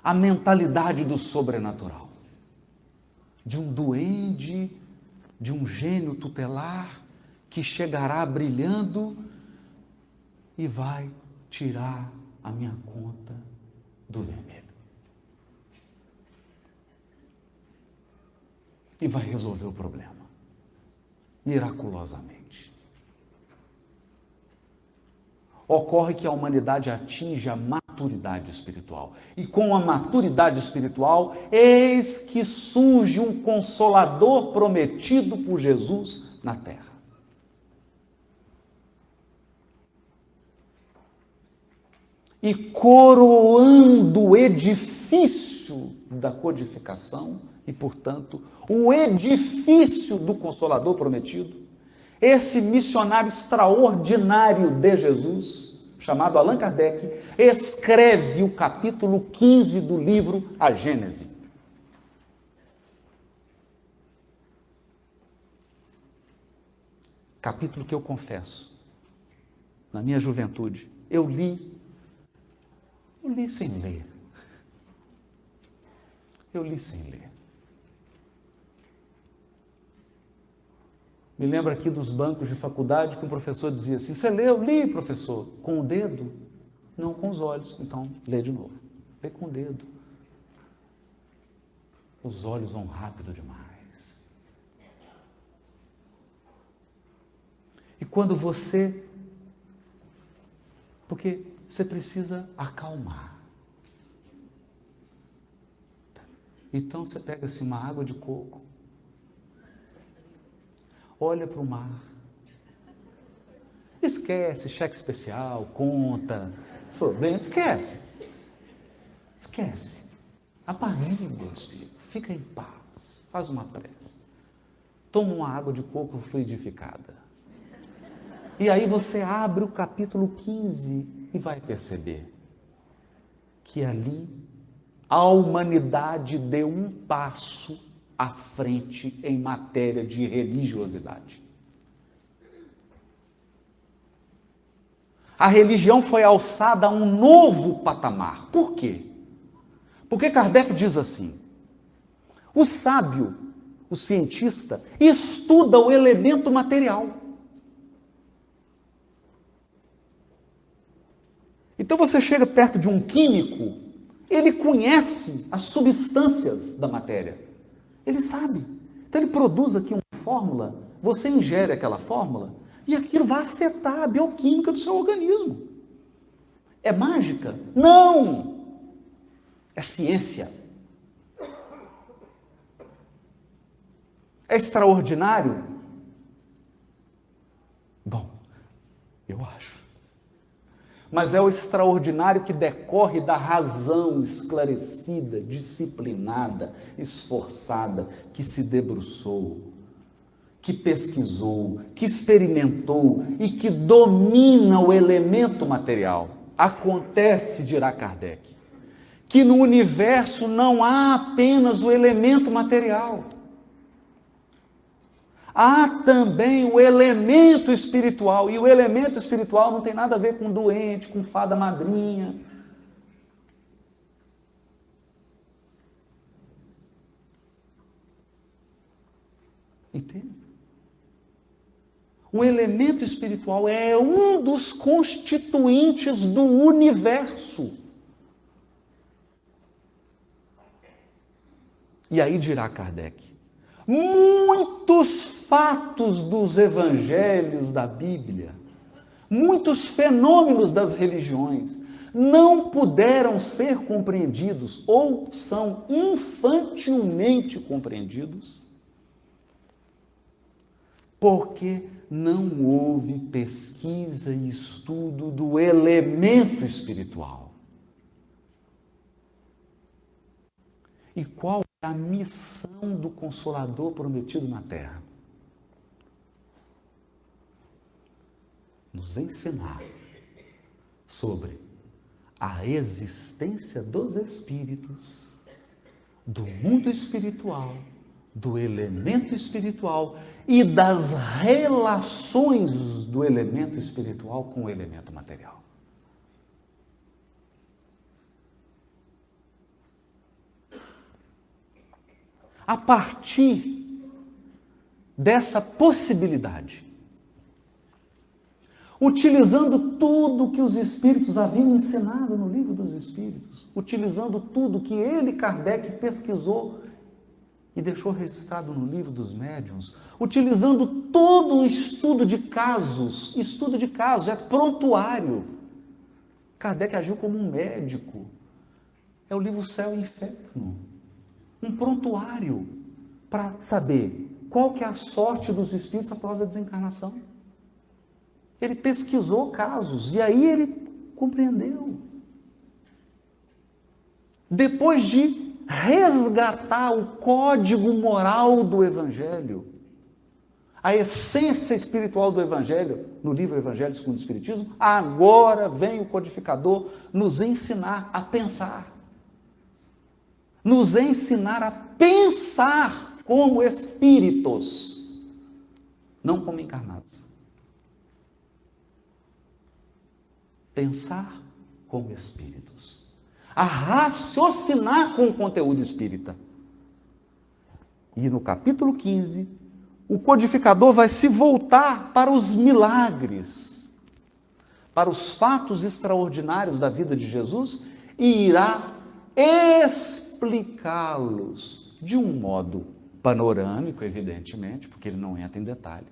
a mentalidade do sobrenatural. De um duende, de um gênio tutelar, que chegará brilhando e vai tirar a minha conta do vermelho. E vai resolver o problema, miraculosamente. Ocorre que a humanidade atinge a maturidade espiritual. E com a maturidade espiritual, eis que surge um consolador prometido por Jesus na terra. E coroando o edifício da codificação e, portanto, o edifício do Consolador prometido, esse missionário extraordinário de Jesus, chamado Allan Kardec, escreve o capítulo 15 do livro A Gênese. Capítulo que eu confesso, na minha juventude, eu li sem ler. Eu li sem ler. Me lembro aqui dos bancos de faculdade que o professor dizia assim: você leu? Li, professor. Com o dedo? Não, com os olhos. Então, lê de novo. Lê com o dedo. Os olhos vão rápido demais. E quando você... Porque você precisa acalmar. Então você pega assim uma água de coco, olha para o mar, esquece cheque especial, conta, problemas, esquece. Esquece. Apazigua o espírito. Fica em paz. Faz uma prece. Toma uma água de coco fluidificada. E aí você abre o capítulo 15 e vai perceber que ali a humanidade deu um passo à frente em matéria de religiosidade. A religião foi alçada a um novo patamar. Por quê? Porque Kardec diz assim: o sábio, o cientista, estuda o elemento material. Então você chega perto de um químico, ele conhece as substâncias da matéria. Ele sabe. Então ele produz aqui uma fórmula, você ingere aquela fórmula e aquilo vai afetar a bioquímica do seu organismo. É mágica? Não! É ciência. É extraordinário? Bom, eu acho. Mas é o extraordinário que decorre da razão esclarecida, disciplinada, esforçada, que se debruçou, que pesquisou, que experimentou e que domina o elemento material. Acontece, dirá Kardec, que no universo não há apenas o elemento material. Há também o elemento espiritual, e o elemento espiritual não tem nada a ver com doente, com fada madrinha. Entende? O elemento espiritual é um dos constituintes do universo. E aí dirá Kardec, muitos fatos dos evangelhos da Bíblia, muitos fenômenos das religiões não puderam ser compreendidos ou são infantilmente compreendidos porque não houve pesquisa e estudo do elemento espiritual. E qual é a missão do Consolador prometido na Terra? Nos ensinar sobre a existência dos espíritos, do mundo espiritual, do elemento espiritual e das relações do elemento espiritual com o elemento material. A partir dessa possibilidade, utilizando tudo que os Espíritos haviam ensinado no Livro dos Espíritos, utilizando tudo que ele, Kardec, pesquisou e deixou registrado no Livro dos Médiuns, utilizando todo o estudo de casos, é prontuário. Kardec agiu como um médico. É o livro Céu e Inferno. Um prontuário para saber qual que é a sorte dos espíritos após a desencarnação. Ele pesquisou casos e aí ele compreendeu. Depois de resgatar o código moral do Evangelho, a essência espiritual do Evangelho, no livro Evangelho segundo o Espiritismo, agora vem o codificador nos ensinar a pensar. Nos ensinar a pensar como espíritos, não como encarnados. Pensar como espíritos. A raciocinar com o conteúdo espírita. E no capítulo 15, o codificador vai se voltar para os milagres, para os fatos extraordinários da vida de Jesus e irá explicá-los de um modo panorâmico, evidentemente, porque ele não entra em detalhe.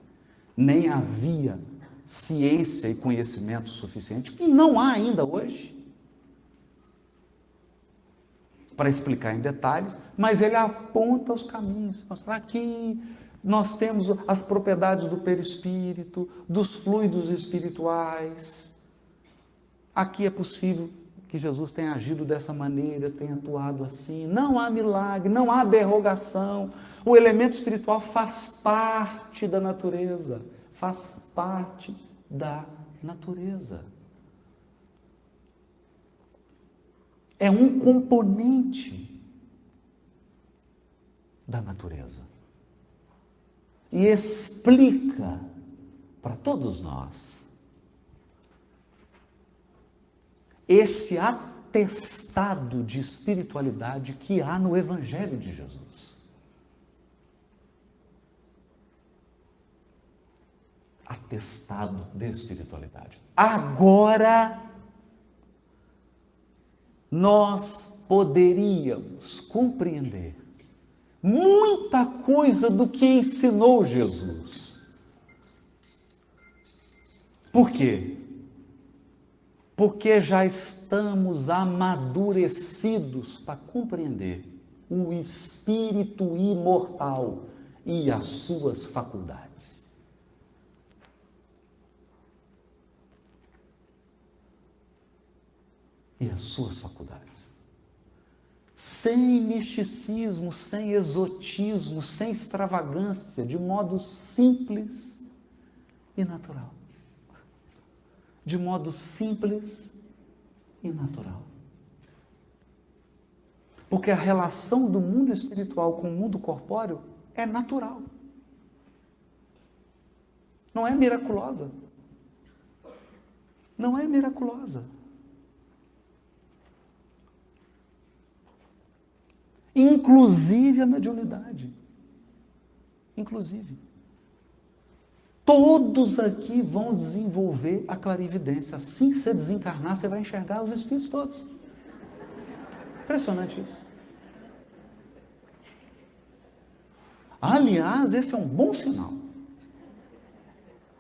Nem havia ciência e conhecimento suficiente, e não há ainda hoje, para explicar em detalhes, mas ele aponta os caminhos, mostrar que nós temos as propriedades do perispírito, dos fluidos espirituais. Aqui é possível que Jesus tenha agido dessa maneira, tenha atuado assim. Não há milagre, não há derrogação. O elemento espiritual faz parte da natureza. Faz parte da natureza. É um componente da natureza. E explica para todos nós esse atestado de espiritualidade que há no Evangelho de Jesus. Atestado de espiritualidade. Agora, nós poderíamos compreender muita coisa do que ensinou Jesus. Por quê? Porque já estamos amadurecidos para compreender o espírito imortal e as suas faculdades. E as suas faculdades. Sem misticismo, sem exotismo, sem extravagância, de modo simples e natural. De modo simples e natural. Porque a relação do mundo espiritual com o mundo corpóreo é natural. Não é miraculosa. Não é miraculosa. Inclusive a mediunidade. Inclusive. Todos aqui vão desenvolver a clarividência. Assim que você desencarnar, você vai enxergar os espíritos todos. Impressionante isso. Aliás, esse é um bom sinal.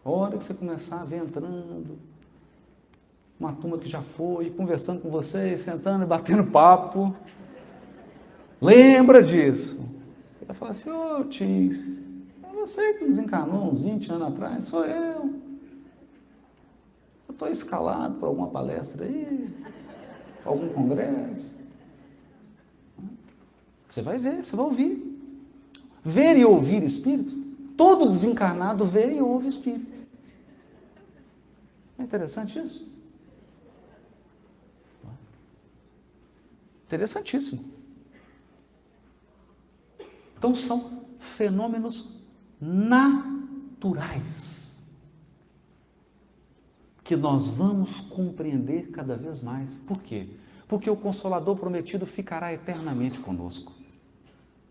A hora que você começar a ver entrando, uma turma que já foi, conversando com vocês, sentando e batendo papo, lembra disso. Ele vai falar assim, ô tio, você que desencarnou uns 20 anos atrás, sou eu. Eu estou escalado para alguma palestra aí, algum congresso. Você vai ver, você vai ouvir. Ver e ouvir espírito. Todo desencarnado vê e ouve espírito. É interessante isso? Interessantíssimo. Então são fenômenos naturais que nós vamos compreender cada vez mais. Por quê? Porque o Consolador prometido ficará eternamente conosco.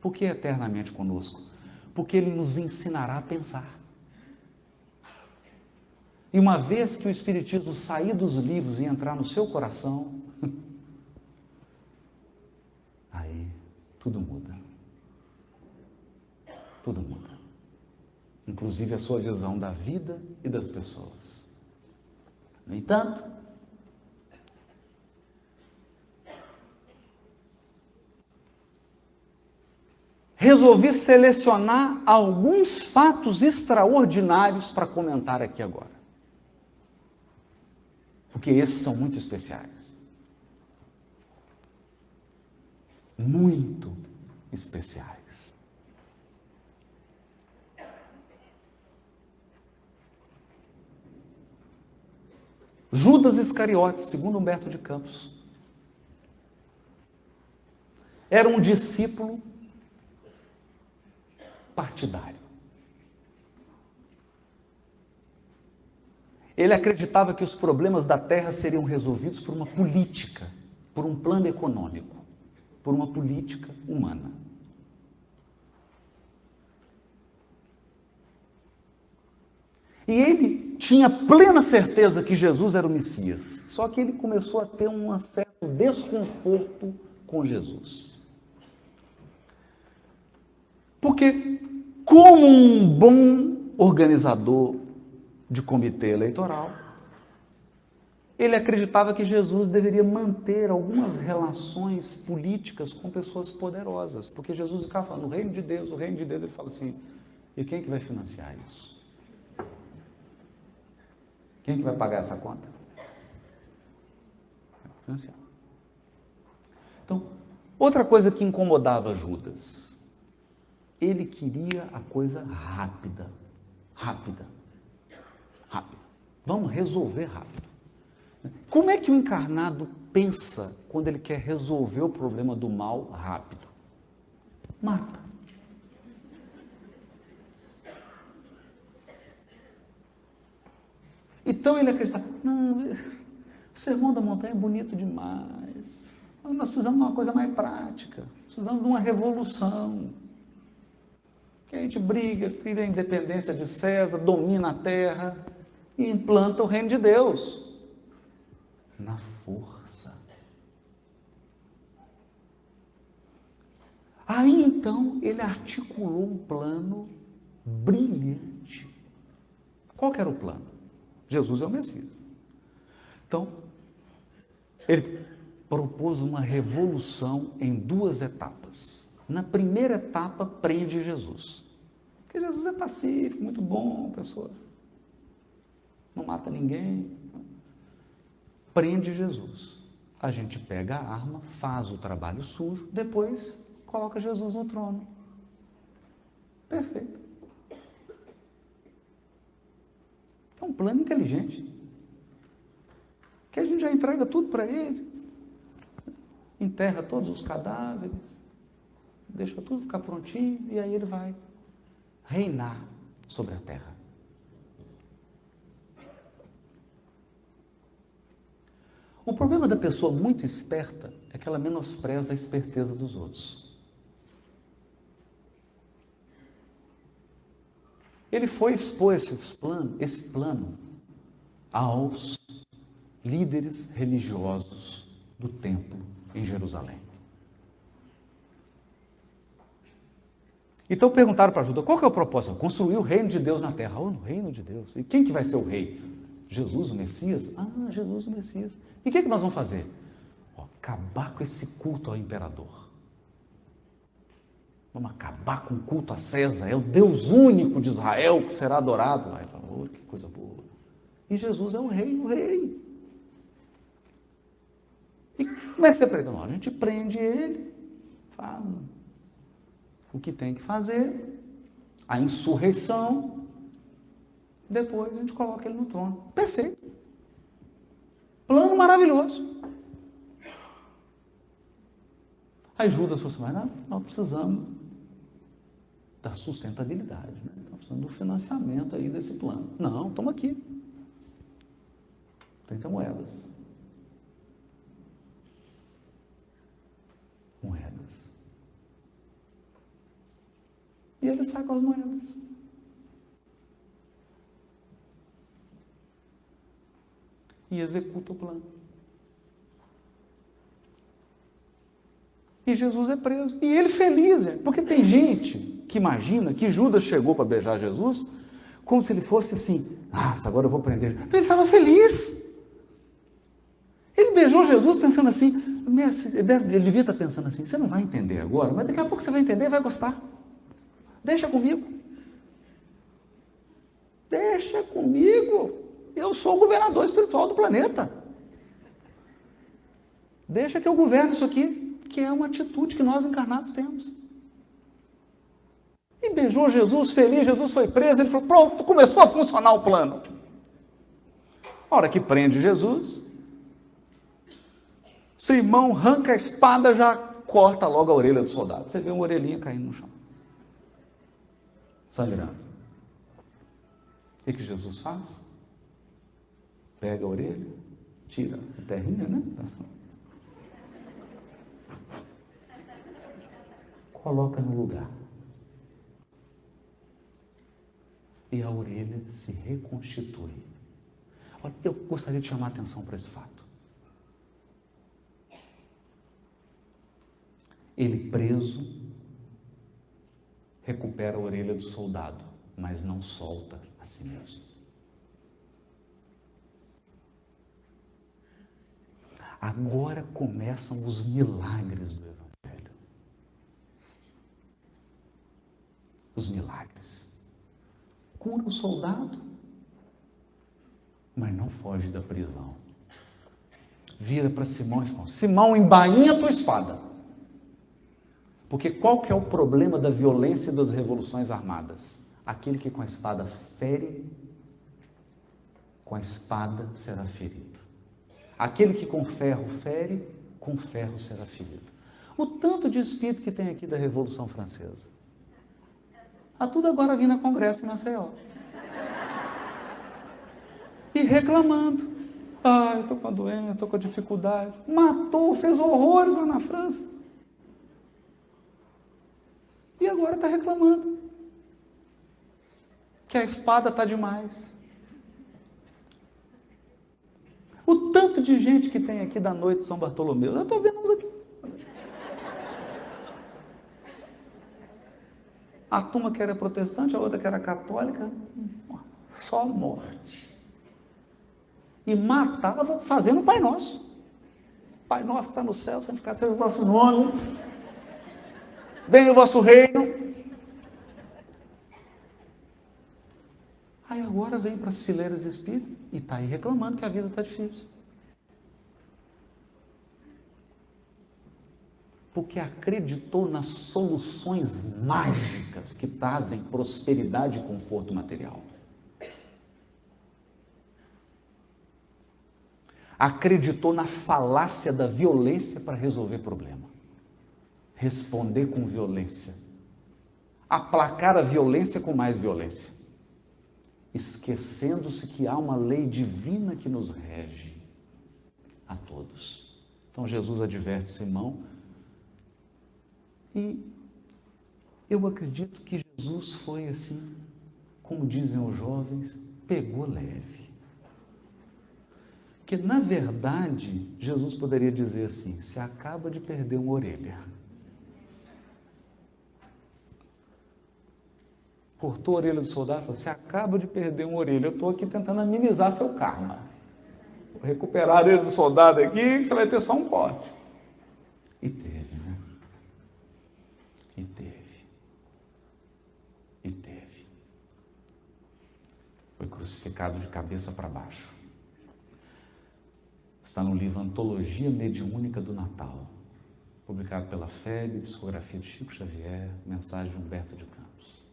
Por que eternamente conosco? Porque Ele nos ensinará a pensar. E uma vez que o Espiritismo sair dos livros e entrar no seu coração, aí tudo muda. Tudo muda. Inclusive a sua visão da vida e das pessoas. No entanto, resolvi selecionar alguns fatos extraordinários para comentar aqui agora. Porque esses são muito especiais. Muito especiais. Judas Iscariotes, segundo Humberto de Campos, era um discípulo partidário. Ele acreditava que os problemas da terra seriam resolvidos por uma política, por um plano econômico, por uma política humana. E ele tinha plena certeza que Jesus era o Messias, só que ele começou a ter um certo desconforto com Jesus. Porque, como um bom organizador de comitê eleitoral, ele acreditava que Jesus deveria manter algumas relações políticas com pessoas poderosas, porque Jesus ficava falando, o reino de Deus, ele fala assim, e quem que vai financiar isso? Quem que vai pagar essa conta? Financiar. Então, outra coisa que incomodava Judas, ele queria a coisa rápida, rápida, rápida. Vamos resolver rápido. Como é que o encarnado pensa quando ele quer resolver o problema do mal rápido? Mata. Então ele acredita, não, o Sermão da Montanha é bonito demais. Nós precisamos de uma coisa mais prática, precisamos de uma revolução. Que a gente briga, cria a independência de César, domina a terra e implanta o reino de Deus. Na força. Aí então ele articulou um plano brilhante. Qual que era o plano? Jesus é o Messias. Então, ele propôs uma revolução em 2 etapas. Na primeira etapa, prende Jesus. Porque Jesus é pacífico, muito bom, pessoa. Não mata ninguém. Prende Jesus. A gente pega a arma, faz o trabalho sujo, depois coloca Jesus no trono. Perfeito. É um plano inteligente. Que a gente já entrega tudo para ele. Enterra todos os cadáveres, deixa tudo ficar prontinho, e aí ele vai reinar sobre a terra. O problema da pessoa muito esperta é que ela menospreza a esperteza dos outros. Ele foi expor esse plano aos líderes religiosos do templo em Jerusalém. Então perguntaram para Judas, qual que é o propósito? Construir o reino de Deus na terra. O reino de Deus. E quem que vai ser o rei? Jesus, o Messias? Ah, Jesus, o Messias. E o que nós vamos fazer? Acabar com esse culto ao imperador. Vamos acabar com o culto a César. É o Deus único de Israel que será adorado. Aí falou, que coisa boa. E Jesus é o rei, o rei. E como é que você prende? Não, a gente prende ele, fala o que tem que fazer, a insurreição, depois a gente coloca ele no trono. Perfeito. Plano maravilhoso. Aí Judas falou assim, mas nós precisamos da sustentabilidade, né? Nós precisamos do financiamento aí desse plano. Não, toma aqui. 30 moedas. E ele sai com as moedas. E executa o plano. E Jesus é preso. E ele feliz, porque tem gente que imagina que Judas chegou para beijar Jesus como se ele fosse assim, nossa, agora eu vou prender. Ele estava feliz. Ele beijou Jesus pensando assim, ele devia estar pensando assim, você não vai entender agora, mas daqui a pouco você vai entender e vai gostar. Deixa comigo. Deixa comigo. Eu sou o governador espiritual do planeta. Deixa que eu governe isso aqui, que é uma atitude que nós encarnados temos. E beijou Jesus, feliz, Jesus foi preso, ele falou, pronto, começou a funcionar o plano. A hora que prende Jesus, Simão arranca a espada, já corta logo a orelha do soldado. Você vê uma orelhinha caindo no chão. Sangrando. O que Jesus faz? Pega a orelha, tira a terrinha, né? Coloca no lugar. E a orelha se reconstitui. Olha, eu gostaria de chamar a atenção para esse fato. Ele preso, recupera a orelha do soldado, mas não solta a si mesmo. Agora começam os milagres do Evangelho. Os milagres. Cura o soldado, mas não foge da prisão. vira para Simão e fala: Simão, embainha a tua espada. Porque qual que é o problema da violência e das revoluções armadas? Aquele que com a espada fere, com a espada será ferido. Aquele que com ferro fere, com ferro será ferido. O tanto de espírito que tem aqui da Revolução Francesa. Está tudo agora vindo a congresso em Maceió. E reclamando. Ah, eu estou com a doença, estou com a dificuldade. Matou, fez horrores lá na França. E agora está reclamando. Que a espada está demais. O tanto de gente que tem aqui da noite de São Bartolomeu. Eu estou vendo uns aqui. A turma que era protestante, a outra que era católica. Só morte. E matava fazendo o Pai Nosso. Pai Nosso que está no céu, santificado seja o vosso nome. Venha o vosso reino. Aí agora vem para as fileiras espíritas e está aí reclamando que a vida está difícil. Porque acreditou nas soluções mágicas que trazem prosperidade e conforto material. Acreditou na falácia da violência para resolver problema. Responder com violência. Aplacar a violência com mais violência. Esquecendo-se que há uma lei divina que nos rege a todos. Então Jesus adverte Simão. E eu acredito que Jesus foi assim, como dizem os jovens, pegou leve. Porque, na verdade, Jesus poderia dizer assim: você acaba de perder uma orelha. Cortou a orelha do soldado e falou: você acaba de perder uma orelha. Eu estou aqui tentando amenizar seu karma. Vou recuperar a orelha do soldado aqui, você vai ter só um corte. E teve, né? E teve. E teve. Foi crucificado de cabeça para baixo. Está no livro Antologia Mediúnica do Natal, publicado pela FEB, psicografia de Chico Xavier, mensagem de Humberto de Campos.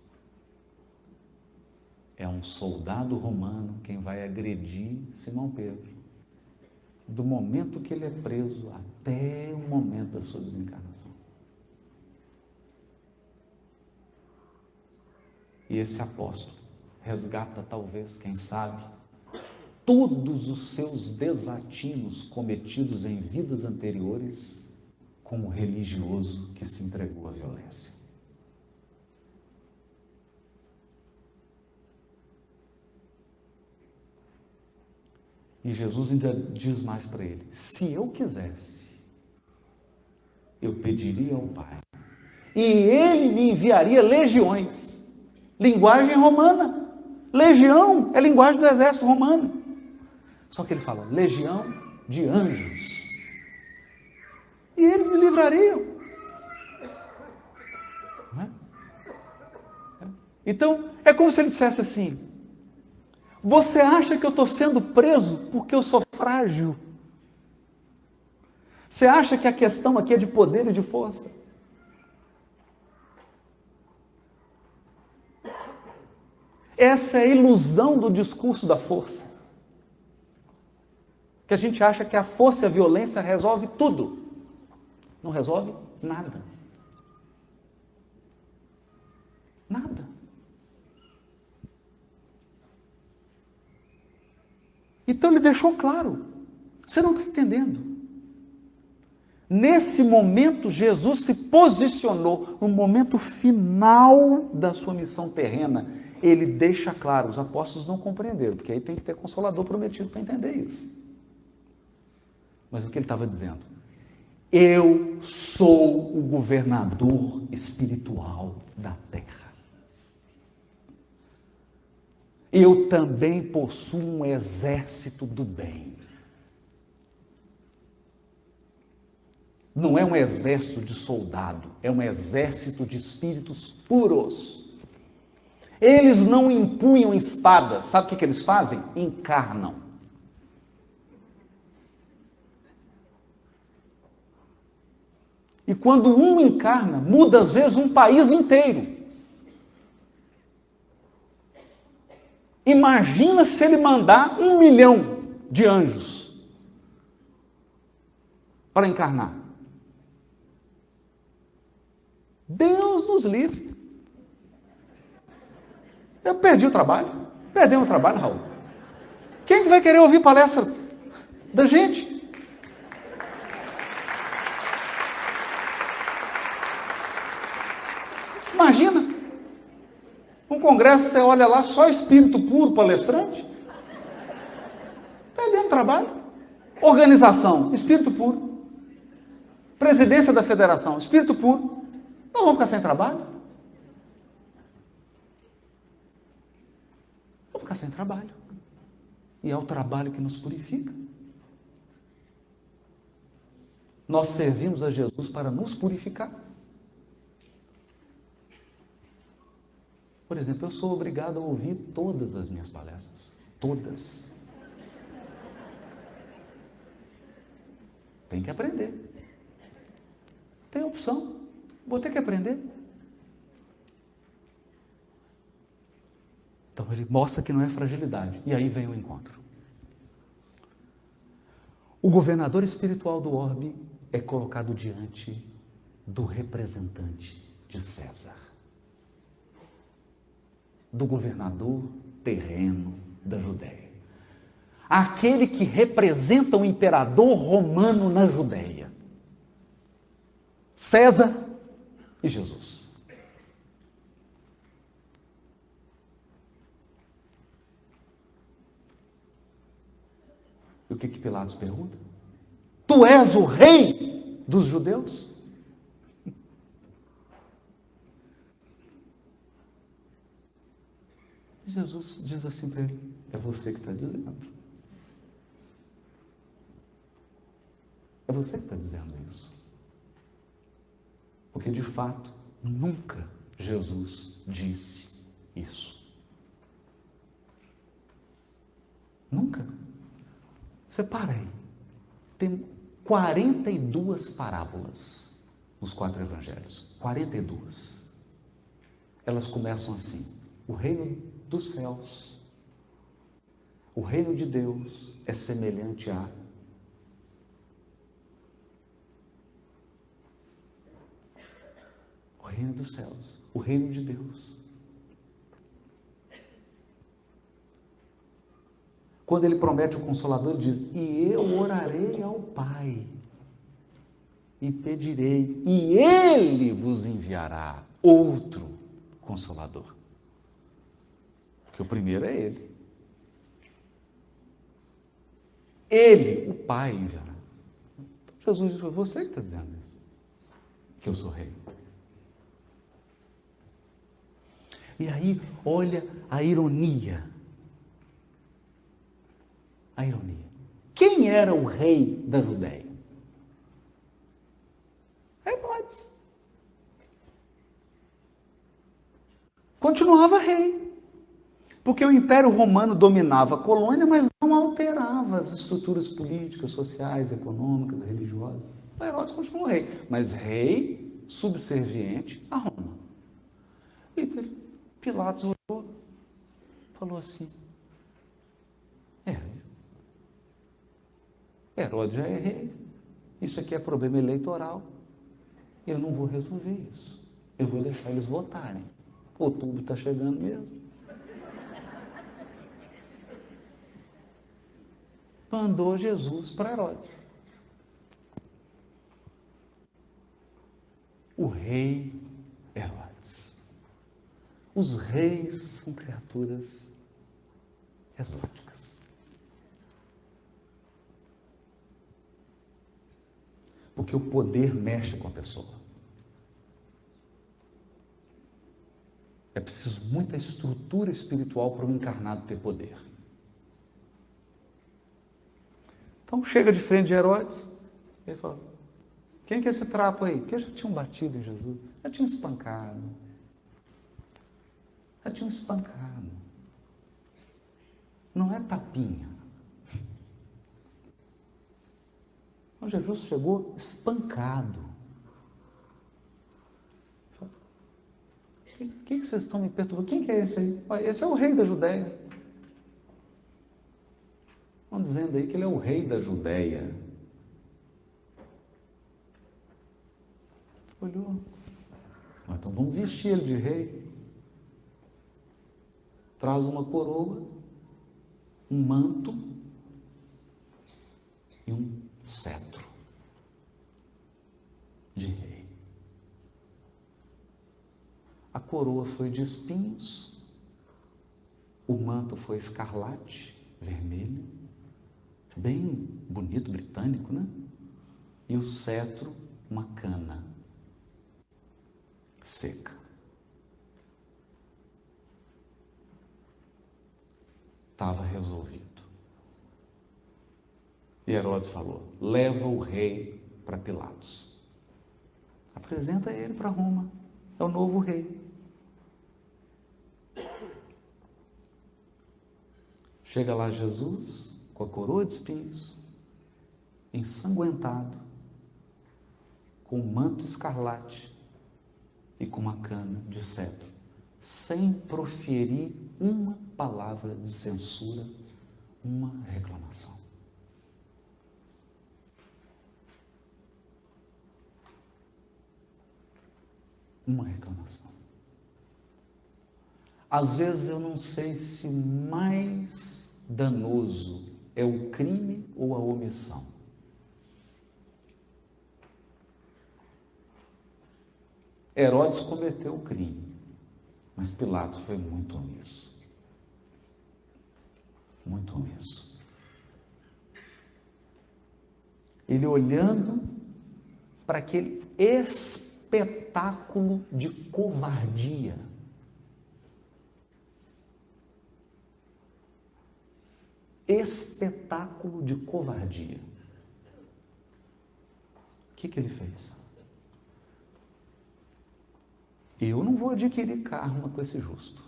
É um soldado romano quem vai agredir Simão Pedro, do momento que ele é preso até o momento da sua desencarnação. E esse apóstolo resgata, talvez, quem sabe, todos os seus desatinos cometidos em vidas anteriores com o religioso que se entregou à violência. E Jesus ainda diz mais para ele: se eu quisesse, eu pediria ao Pai, e Ele me enviaria legiões. Linguagem romana. Legião é linguagem do exército romano. Só que ele fala: legião de anjos. E eles me livrariam. Não é? Então, é como se ele dissesse assim: você acha que eu estou sendo preso porque eu sou frágil? Você acha que a questão aqui é de poder e de força? Essa é a ilusão do discurso da força. Que a gente acha que a força e a violência resolve tudo. Não resolve nada. Nada. Então ele deixou claro. Você não está entendendo. Nesse momento, Jesus se posicionou, no momento final da sua missão terrena. Ele deixa claro, os apóstolos não compreenderam, porque aí tem que ter consolador prometido para entender isso. Mas o que ele estava dizendo? Eu sou o governador espiritual da terra. Eu também possuo um exército do bem. Não é um exército de soldado, é um exército de espíritos puros. Eles não empunham espadas. Sabe o que eles fazem? Encarnam. E quando um encarna, muda às vezes um país inteiro. Imagina se ele mandar 1 milhão de anjos para encarnar. Deus nos livre. Eu perdi o trabalho. Perdemos o trabalho, Raul. Quem vai querer ouvir palestra da gente? Imagina. Um congresso, você olha lá, só espírito puro palestrante. Perdemos o trabalho. Organização, espírito puro. Presidência da federação, espírito puro. Não vamos ficar sem trabalho? Vamos ficar sem trabalho. E é o trabalho que nos purifica. Nós servimos a Jesus para nos purificar. Por exemplo, eu sou obrigado a ouvir todas as minhas palestras. Todas. Tem que aprender. Tem opção. Vou ter que aprender. Então ele mostra que não é fragilidade. E aí vem o encontro. O governador espiritual do orbe é colocado diante do representante de César. Do governador terreno da Judéia. Aquele que representa o imperador romano na Judéia. César e Jesus. E o que Pilatos pergunta? Tu és o rei dos judeus? Jesus diz assim para ele, é você que está dizendo. É você que está dizendo isso. Porque, de fato, nunca Jesus disse isso. Nunca. Você para aí. Tem 42 parábolas nos 4 evangelhos. 42. Elas começam assim. O reino dos céus, o reino de Deus é semelhante a... O reino dos céus, o reino de Deus. Quando ele promete o Consolador, ele diz, e eu orarei ao Pai, e pedirei, e Ele vos enviará outro Consolador. Porque o primeiro é Ele. Ele, o Pai, enviará. Jesus disse, você que está dizendo isso, que eu sou rei. E aí, olha a ironia. A ironia. Quem era o rei da Judéia? Herodes. Continuava rei. Porque o Império Romano dominava a colônia, mas não alterava as estruturas políticas, sociais, econômicas, religiosas. O Herodes continuou rei, mas rei subserviente a Roma. E Pilatos olhou, falou assim, Herodes já é rei, isso aqui é problema eleitoral, eu não vou resolver isso, eu vou deixar eles votarem. Outubro está chegando mesmo. Mandou Jesus para Herodes. O rei Herodes. Os reis são criaturas exóticas. Porque o poder mexe com a pessoa. É preciso muita estrutura espiritual para um encarnado ter poder. Então chega de frente de Herodes, ele fala, quem que é esse trapo aí? Porque já tinham batido em Jesus, já tinham espancado. Já tinham espancado. Não é tapinha. Então Jesus chegou espancado. que vocês estão me perturbando? Quem que é esse aí? Olha, esse é o rei da Judéia. Estão dizendo aí que ele é o rei da Judéia. Olhou. Então vamos vestir ele de rei. Traz uma coroa, um manto e um cetro de rei. A coroa foi de espinhos, o manto foi escarlate, vermelho, bem bonito, britânico, né? E o cetro, uma cana seca. Estava resolvido. E Herodes falou: leva o rei para Pilatos. Apresenta ele para Roma. É o novo rei. Chega lá Jesus, com a coroa de espinhos, ensanguentado, com um manto escarlate e com uma cana de cetro, sem proferir uma palavra de censura, uma reclamação. Uma reclamação. Às vezes eu não sei se mais danoso é o crime ou a omissão. Herodes cometeu o crime, mas Pilatos foi muito omisso. Muito omisso. Ele olhando para aquele espetáculo de covardia. Espetáculo de covardia. O que ele fez? Eu não vou adquirir karma com esse justo.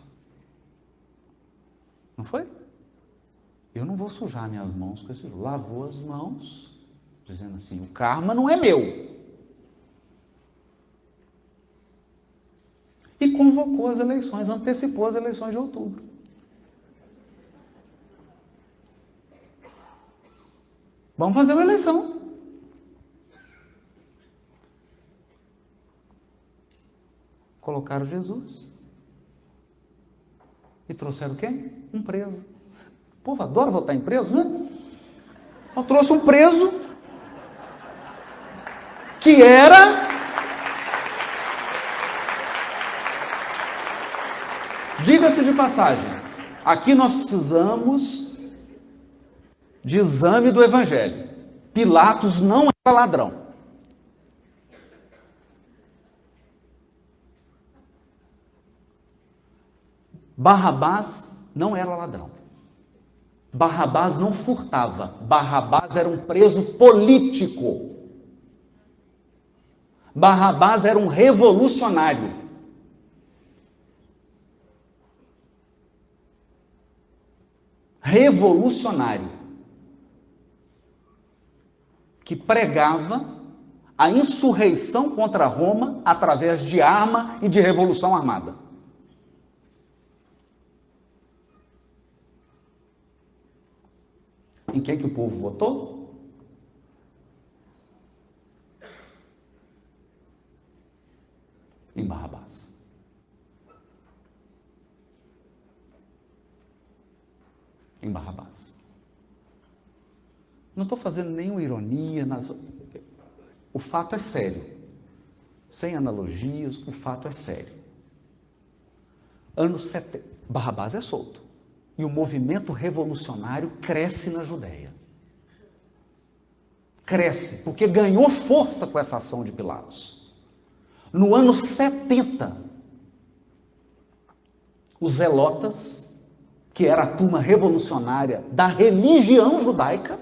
Não foi? Eu não vou sujar minhas mãos com esse justo. Lavou as mãos, dizendo assim: o karma não é meu. E convocou as eleições, antecipou as eleições de outubro. Vamos fazer uma eleição. Colocaram Jesus e trouxeram quem? Um preso. O povo adora votar em preso, né? Então trouxe um preso que era... Diga-se de passagem, aqui nós precisamos de exame do Evangelho. Pilatos não era ladrão. Barrabás não era ladrão. Barrabás não furtava. Barrabás era um preso político. Barrabás era um revolucionário. Revolucionário. Que pregava a insurreição contra Roma através de arma e de revolução armada. Em quem que o povo votou? Em Barrabás. Em Barrabás. Não estou fazendo nenhuma ironia. O fato é sério. Sem analogias, o fato é sério. Anos 70, Barrabás é solto. E o movimento revolucionário cresce na Judéia. Cresce, porque ganhou força com essa ação de Pilatos. No ano 70, os zelotas, que era a turma revolucionária da religião judaica,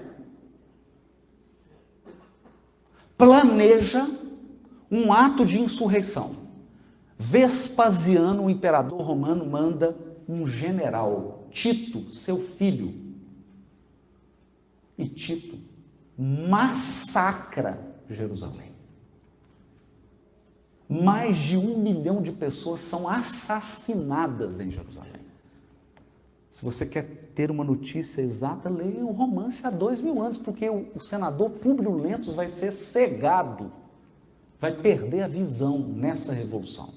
planeja um ato de insurreição. Vespasiano, o imperador romano, manda um general, Tito, seu filho. E Tito massacra Jerusalém. Mais de 1 milhão de pessoas são assassinadas em Jerusalém. Se você quer ter uma notícia exata, leia o romance há 2000 anos, porque o senador Públio Lentulus vai ser cegado, vai perder a visão nessa revolução.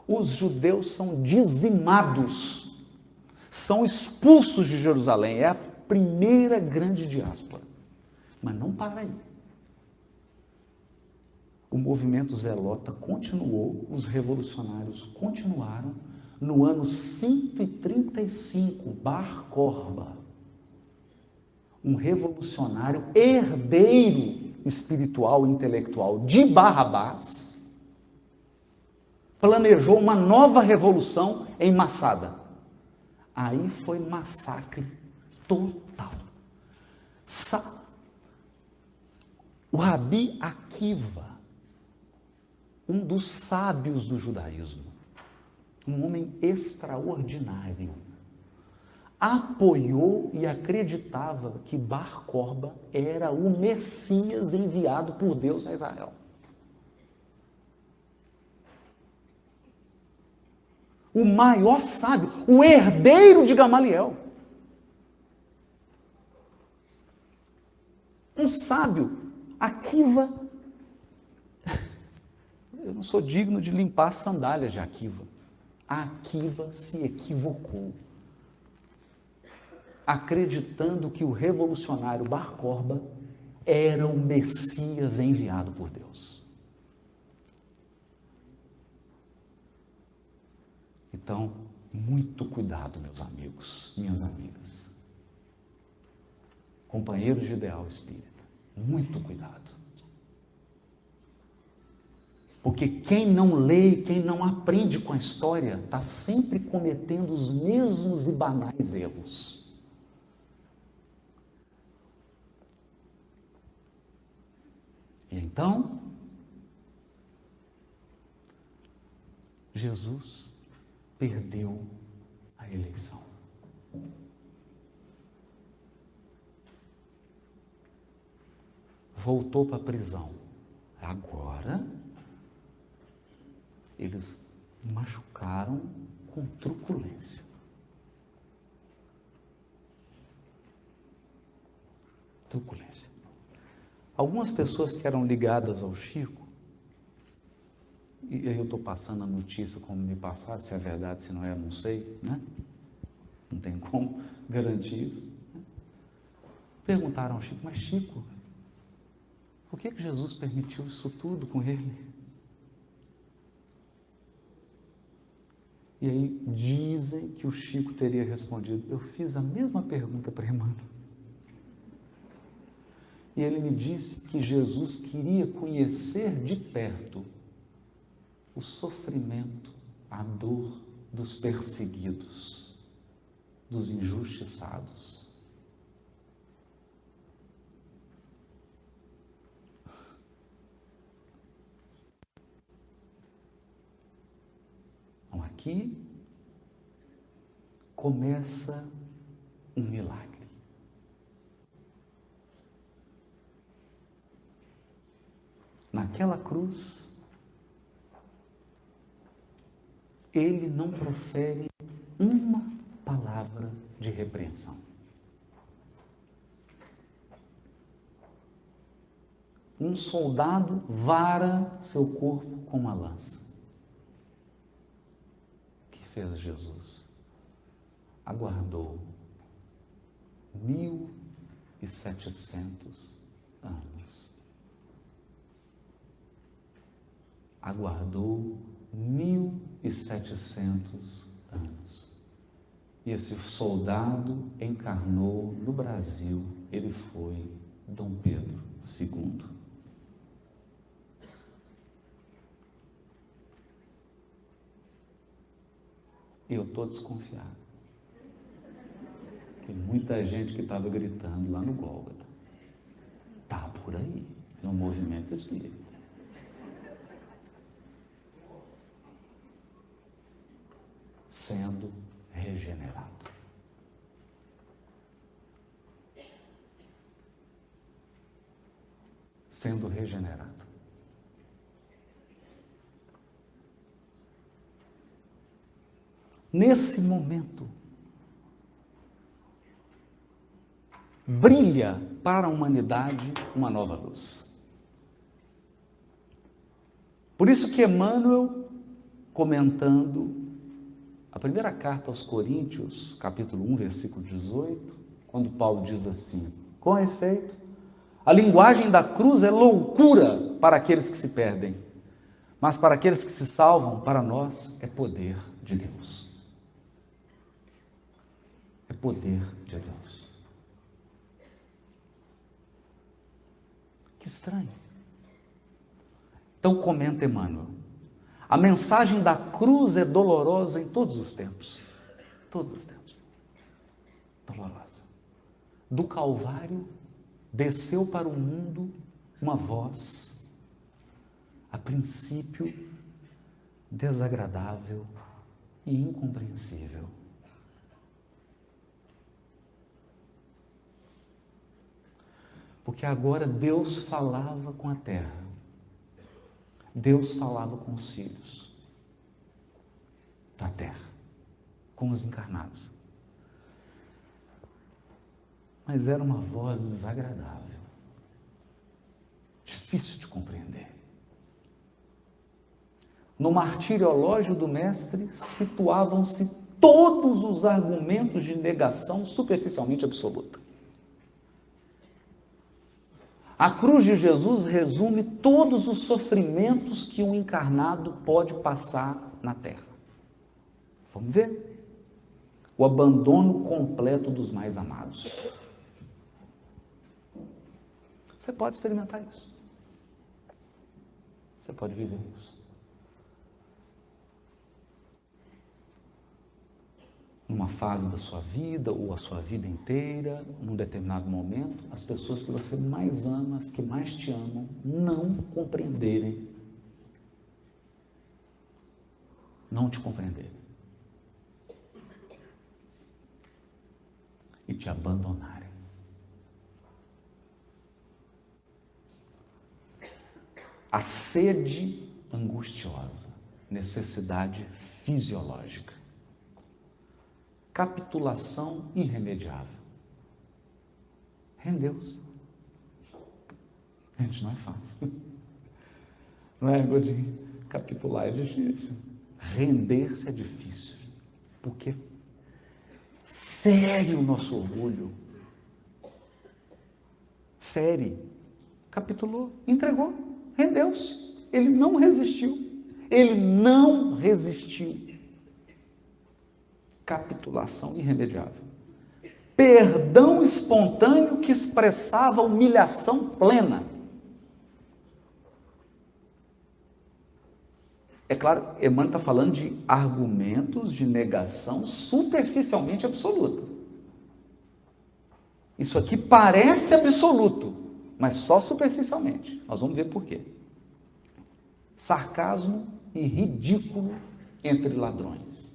Os judeus são dizimados, são expulsos de Jerusalém. É a primeira grande diáspora. Mas não para aí. O movimento zelota continuou, os revolucionários continuaram. No ano 135, Bar Korba, um revolucionário herdeiro espiritual e intelectual de Barrabás, planejou uma nova revolução em Massada. Aí foi massacre total. O Rabi Akiva, um dos sábios do judaísmo, um homem extraordinário, apoiou e acreditava que Bar Korba era o Messias enviado por Deus a Israel. O maior sábio, o herdeiro de Gamaliel. Um sábio, Akiva. Eu não sou digno de limpar as sandálias de Akiva. Akiva se equivocou, acreditando que o revolucionário Bar Korba era o Messias enviado por Deus. Então, muito cuidado, meus amigos, minhas amigas, companheiros de ideal espírita, muito cuidado. Porque quem não lê, quem não aprende com a história, está sempre cometendo os mesmos e banais erros. E então, Jesus perdeu a eleição. Voltou para a prisão. Agora, eles machucaram com truculência. Truculência. Algumas pessoas que eram ligadas ao Chico, e aí eu estou passando a notícia como me passaram, se é verdade, se não é, não sei, né? Não tem como garantir isso. Perguntaram ao Chico, mas Chico, por que Jesus permitiu isso tudo com ele? E aí dizem que o Chico teria respondido, eu fiz a mesma pergunta para Emmanuel. E ele me disse que Jesus queria conhecer de perto o sofrimento, a dor dos perseguidos, dos injustiçados. Então, aqui começa um milagre. Naquela cruz, ele não profere uma palavra de repreensão. Um soldado vara seu corpo com uma lança. O que fez Jesus? Aguardou 1700 anos. Aguardou 1700 anos. E esse soldado encarnou no Brasil, ele foi Dom Pedro II. E eu estou desconfiado. Tem muita gente que estava gritando lá no Gólgota. Está por aí, no movimento espírita. Sendo regenerado. nesse momento, brilha para a humanidade uma nova luz. Por isso que Emmanuel, comentando a primeira carta aos Coríntios, capítulo 1, versículo 18, quando Paulo diz assim: com efeito, a linguagem da cruz é loucura para aqueles que se perdem, mas para aqueles que se salvam, para nós, é poder de Deus. É poder de Deus. Que estranho. Então comenta Emmanuel: a mensagem da cruz é dolorosa em todos os tempos. Todos os tempos. Dolorosa. Do Calvário desceu para o mundo uma voz, a princípio desagradável e incompreensível. Porque agora Deus falava com a terra. Deus falava com os filhos da terra, com os encarnados. Mas era uma voz desagradável, difícil de compreender. No martiriológio do Mestre situavam-se todos os argumentos de negação superficialmente absoluta. A cruz de Jesus resume todos os sofrimentos que um encarnado pode passar na Terra. Vamos ver? O abandono completo dos mais amados. Você pode experimentar isso. Você pode viver isso. Numa fase da sua vida, ou a sua vida inteira, num determinado momento, as pessoas que você mais ama, as que mais te amam, não compreenderem. Não te compreenderem. E te abandonarem. A sede angustiosa, necessidade fisiológica. Capitulação irremediável. Rendeu-se. Gente, não é fácil. Não é, Godinho? Capitular é difícil. Render-se é difícil. Porque fere o nosso orgulho. Fere. Capitulou, entregou, rendeu-se. Ele não resistiu. Ele não resistiu. Capitulação irremediável. Perdão espontâneo que expressava humilhação plena. É claro, Emmanuel está falando de argumentos de negação superficialmente absoluta. Isso aqui parece absoluto, mas só superficialmente. Nós vamos ver por quê. Sarcasmo e ridículo entre ladrões.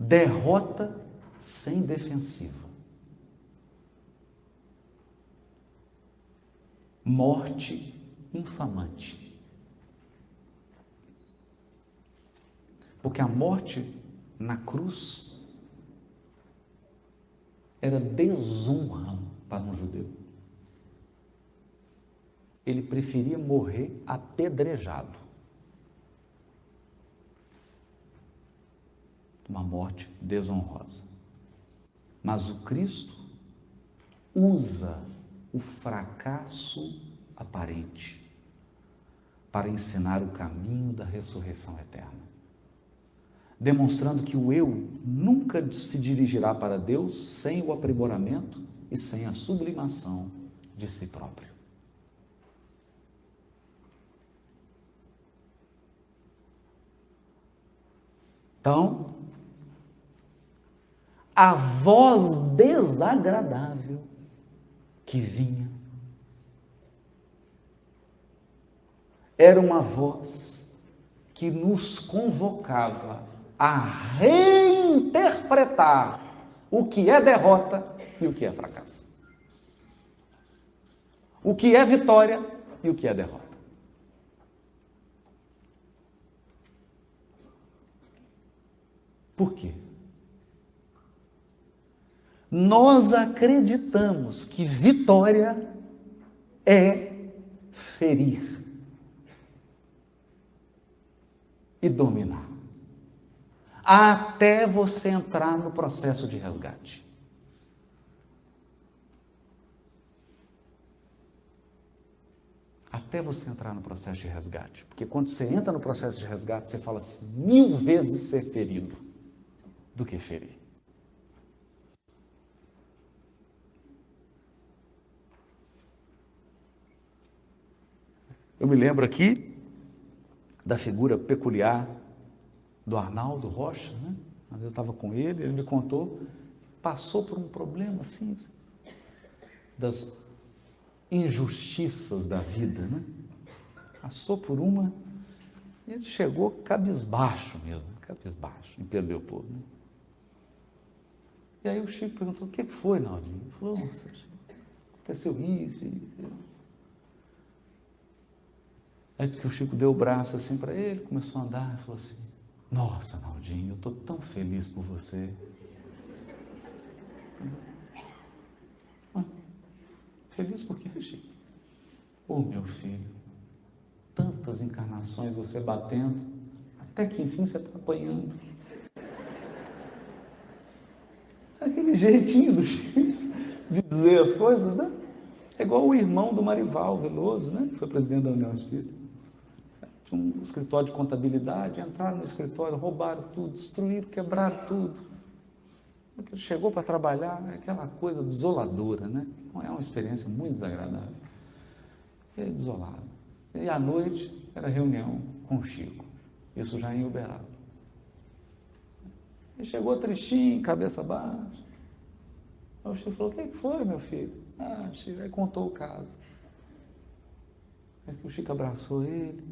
Derrota sem defensiva. Morte infamante. Porque a morte na cruz era desonra para um judeu. Ele preferia morrer apedrejado. Uma morte desonrosa. Mas o Cristo usa o fracasso aparente para ensinar o caminho da ressurreição eterna, demonstrando que o eu nunca se dirigirá para Deus sem o aprimoramento e sem a sublimação de si próprio. Então, a voz desagradável que vinha era uma voz que nos convocava a reinterpretar o que é derrota e o que é fracasso. O que é vitória e o que é derrota. Por quê? Nós acreditamos que vitória é ferir e dominar, até você entrar no processo de resgate. Até você entrar no processo de resgate. Porque quando você entra no processo de resgate, você fala assim, 1000 vezes ser ferido do que ferir. Eu me lembro aqui da figura peculiar do Arnaldo Rocha, né? Eu estava com ele me contou, passou por um problema assim, das injustiças da vida, né? Passou por uma, e ele chegou cabisbaixo mesmo, cabisbaixo, em Pedro Leopoldo, né? E aí o Chico perguntou, o que foi, Naldinho? Ele falou, nossa, aconteceu isso. Aí disse que o Chico deu o braço assim para ele, começou a andar e falou assim, nossa, Naldinho, eu estou tão feliz por você. Feliz por quê, Chico? Ô, meu filho, tantas encarnações você batendo, até que enfim você está apanhando. Aquele jeitinho do Chico de dizer as coisas, né? É igual o irmão do Marival Veloso, né? Que foi presidente da União Espírita. Tinha um escritório de contabilidade, entraram no escritório, roubaram tudo, destruíram, quebraram tudo. Ele chegou para trabalhar, é aquela coisa desoladora, né? É uma experiência muito desagradável. Ele desolado. E à noite era reunião com o Chico, isso já em Uberaba. Ele chegou tristinho, cabeça baixa. Aí o Chico falou, o que foi, meu filho? Ah, Chico, aí contou o caso. Aí o Chico abraçou ele,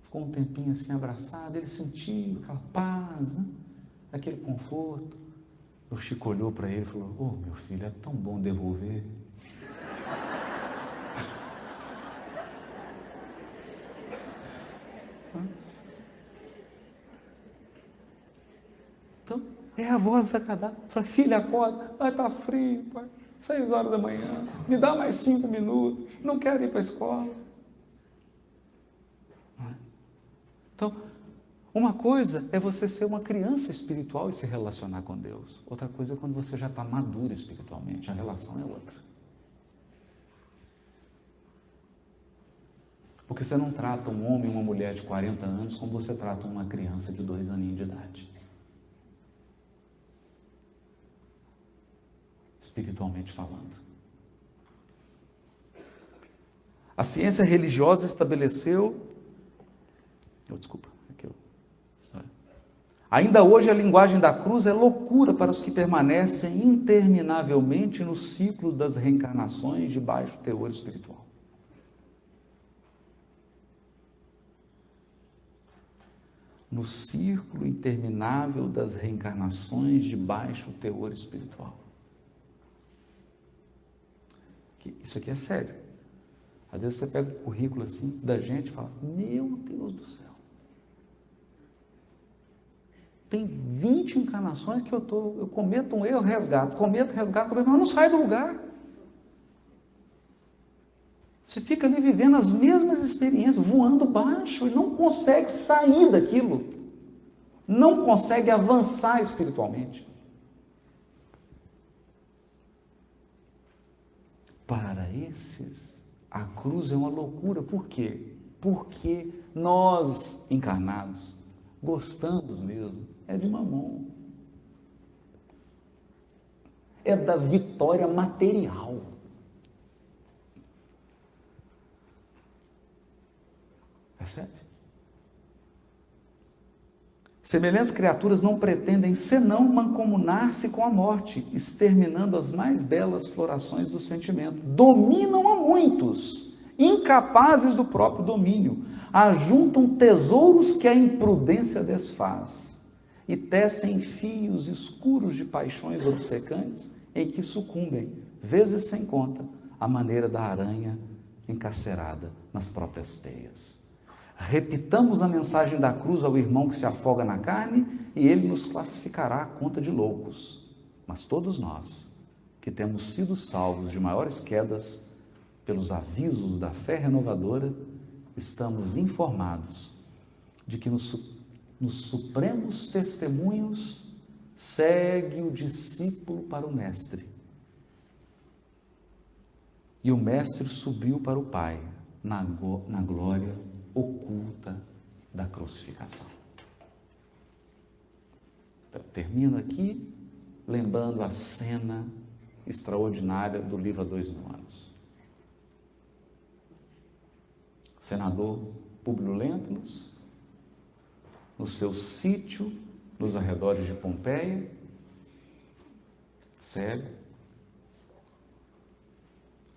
ficou um tempinho assim abraçado, ele sentiu aquela paz, né? Aquele conforto. O Chico olhou para ele e falou, ô, meu filho, é tão bom devolver. Então, é a voz desagradável. Fala, filho, acorda, vai estar frio, pai. 6 horas da manhã, me dá mais 5 minutos, não quero ir para a escola. Então, uma coisa é você ser uma criança espiritual e se relacionar com Deus. Outra coisa é quando você já está maduro espiritualmente, a relação é outra. Porque você não trata um homem e uma mulher de 40 anos como você trata uma criança de 2 aninhos de idade. Espiritualmente falando. A ciência religiosa estabeleceu... Ainda hoje a linguagem da cruz é loucura para os que permanecem interminavelmente no ciclo das reencarnações de baixo teor espiritual. No círculo interminável das reencarnações de baixo teor espiritual. Isso aqui é sério. Às vezes você pega o currículo assim da gente e fala, meu Deus do céu. Tem 20 encarnações que eu cometo um erro, resgato, mas não saio do lugar. Você fica ali vivendo as mesmas experiências, voando baixo, e não consegue sair daquilo. Não consegue avançar espiritualmente. Para esses, a cruz é uma loucura. Por quê? Porque nós, encarnados, gostamos mesmo, é de mamão. É da vitória material. Percebe? Semelhantes criaturas não pretendem senão mancomunar-se com a morte, exterminando as mais belas florações do sentimento. Dominam a muitos, incapazes do próprio domínio. Ajuntam tesouros que a imprudência desfaz e tecem fios escuros de paixões obcecantes em que sucumbem, vezes sem conta, à maneira da aranha encarcerada nas próprias teias. Repitamos a mensagem da cruz ao irmão que se afoga na carne e ele nos classificará à conta de loucos. Mas todos nós, que temos sido salvos de maiores quedas pelos avisos da fé renovadora, estamos informados de que nos supremos testemunhos segue o discípulo para o mestre. E o mestre subiu para o Pai na glória oculta da crucificação. Então, termino aqui lembrando a cena extraordinária do livro Há 2000 anos. O senador Públio Lentulus, no seu sítio nos arredores de Pompeia, cego,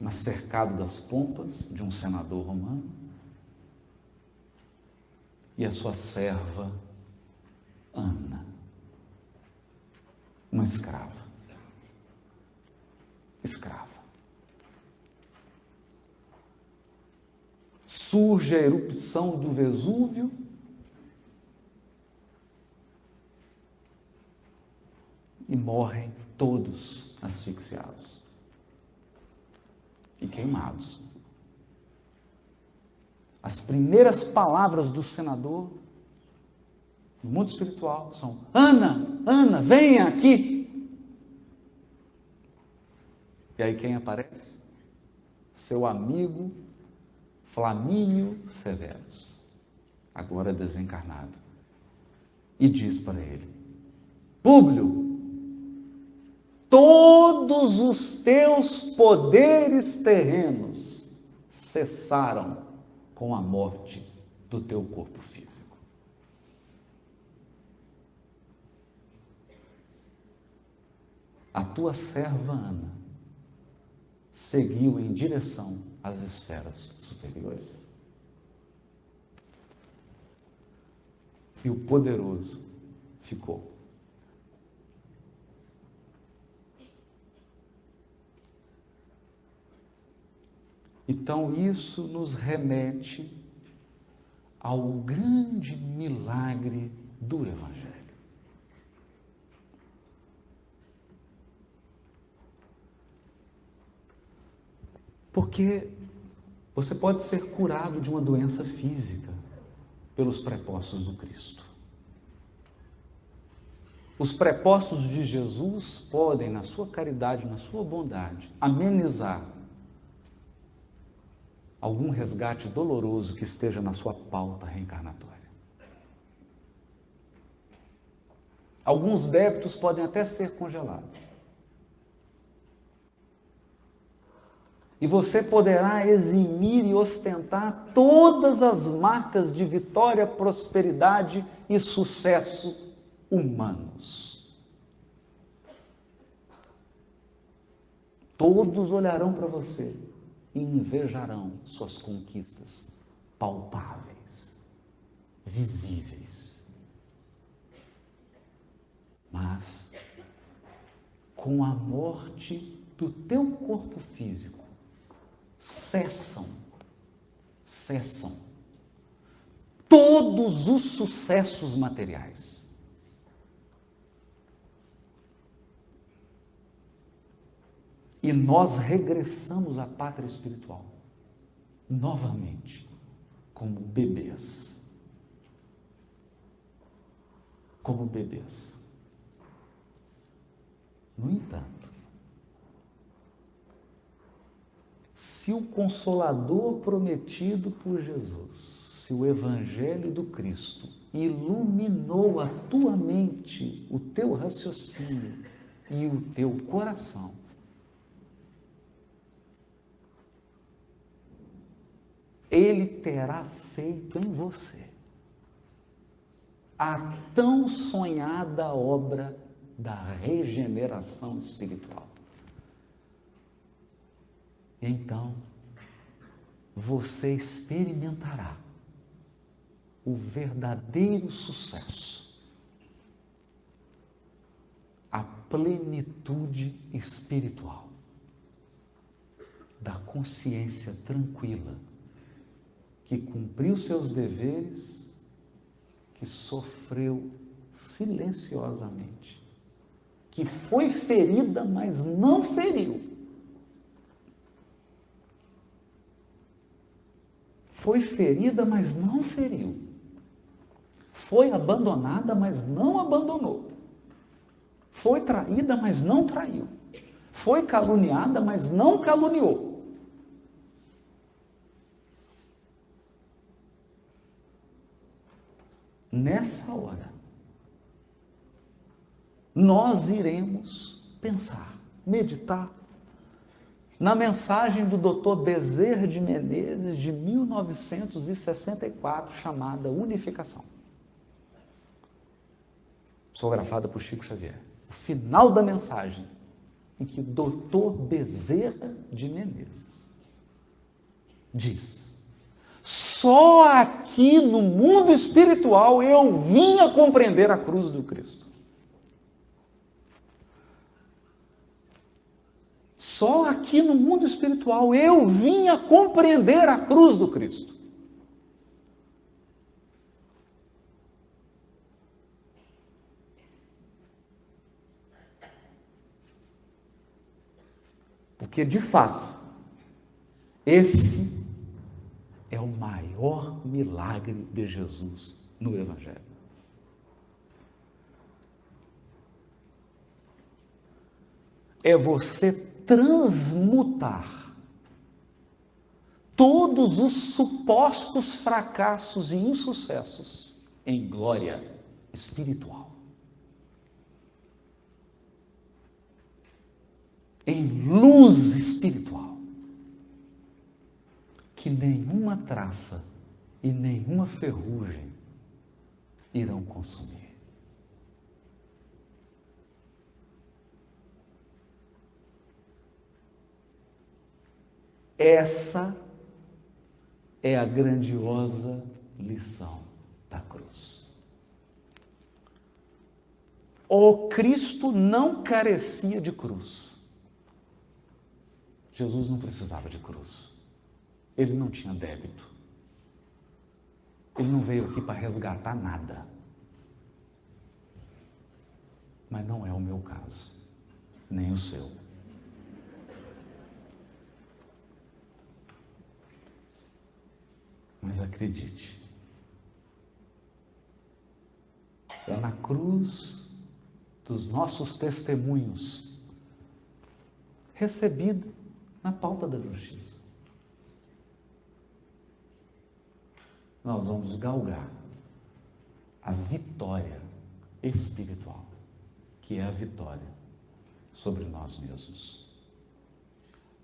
mas cercado das pompas de um senador romano, e a sua serva Ana, uma escrava. Surge a erupção do Vesúvio e morrem todos asfixiados e queimados. As primeiras palavras do senador no mundo espiritual são: Ana, Ana, venha aqui. E aí quem aparece? Seu amigo Flamínio Severus, agora desencarnado, e diz para ele: Públio, todos os teus poderes terrenos cessaram com a morte do teu corpo físico. A tua serva Ana seguiu em direção às esferas superiores. E o poderoso ficou. Então, isso nos remete ao grande milagre do Evangelho. Porque você pode ser curado de uma doença física pelos prepostos do Cristo. Os prepostos de Jesus podem, na sua caridade, na sua bondade, amenizar algum resgate doloroso que esteja na sua pauta reencarnatória. Alguns débitos podem até ser congelados. E você poderá eximir e ostentar todas as marcas de vitória, prosperidade e sucesso humanos. Todos olharão para você e invejarão suas conquistas palpáveis, visíveis. Mas, com a morte do teu corpo físico, cessam todos os sucessos materiais. E nós regressamos à pátria espiritual, novamente, como bebês. No entanto, se o Consolador prometido por Jesus, se o Evangelho do Cristo iluminou a tua mente, o teu raciocínio e o teu coração, Ele terá feito em você a tão sonhada obra da regeneração espiritual. Então, você experimentará o verdadeiro sucesso, a plenitude espiritual da consciência tranquila que cumpriu seus deveres, que sofreu silenciosamente, que foi ferida, mas não feriu. Foi ferida, mas não feriu. Foi abandonada, mas não abandonou. Foi traída, mas não traiu. Foi caluniada, mas não caluniou. Nessa hora, nós iremos pensar, meditar na mensagem do Dr. Bezerra de Menezes de 1964, chamada Unificação, psicografada por Chico Xavier. O final da mensagem, em que Dr. Bezerra de Menezes diz: só aqui no mundo espiritual eu vim a compreender a cruz do Cristo. Só aqui no mundo espiritual eu vim a compreender a cruz do Cristo. Porque, de fato, esse é o maior milagre de Jesus no Evangelho. É você transmutar todos os supostos fracassos e insucessos em glória espiritual, em luz espiritual, que nenhuma traça e nenhuma ferrugem irão consumir. Essa é a grandiosa lição da cruz. O Cristo não carecia de cruz. Jesus não precisava de cruz. Ele não tinha débito. Ele não veio aqui para resgatar nada. Mas não é o meu caso, nem o seu. Mas acredite, é na cruz dos nossos testemunhos, recebido na pauta da justiça, nós vamos galgar a vitória espiritual, que é a vitória sobre nós mesmos.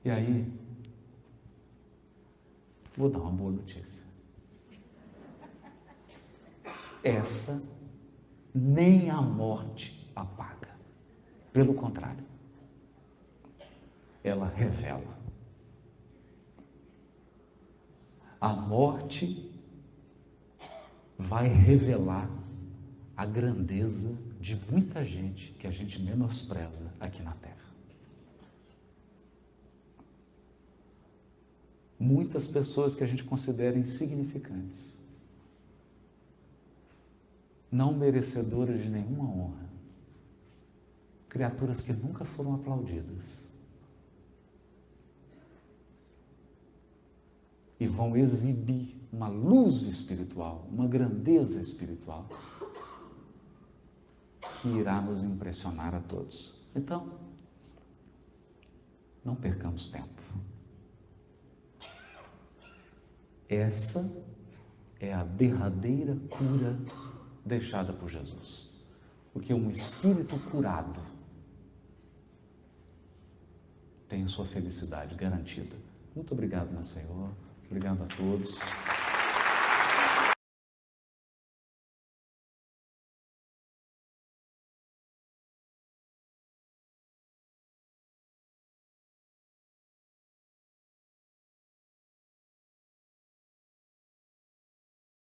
E aí, vou dar uma boa notícia. Essa nem a morte apaga. Pelo contrário, ela revela. A morte vai revelar a grandeza de muita gente que a gente menospreza aqui na Terra. Muitas pessoas que a gente considera insignificantes, não merecedoras de nenhuma honra, criaturas que nunca foram aplaudidas, e vão exibir uma luz espiritual, uma grandeza espiritual, que irá nos impressionar a todos. Então, não percamos tempo. Essa é a derradeira cura deixada por Jesus. Porque um espírito curado tem a sua felicidade garantida. Muito obrigado, meu Senhor. Obrigado a todos.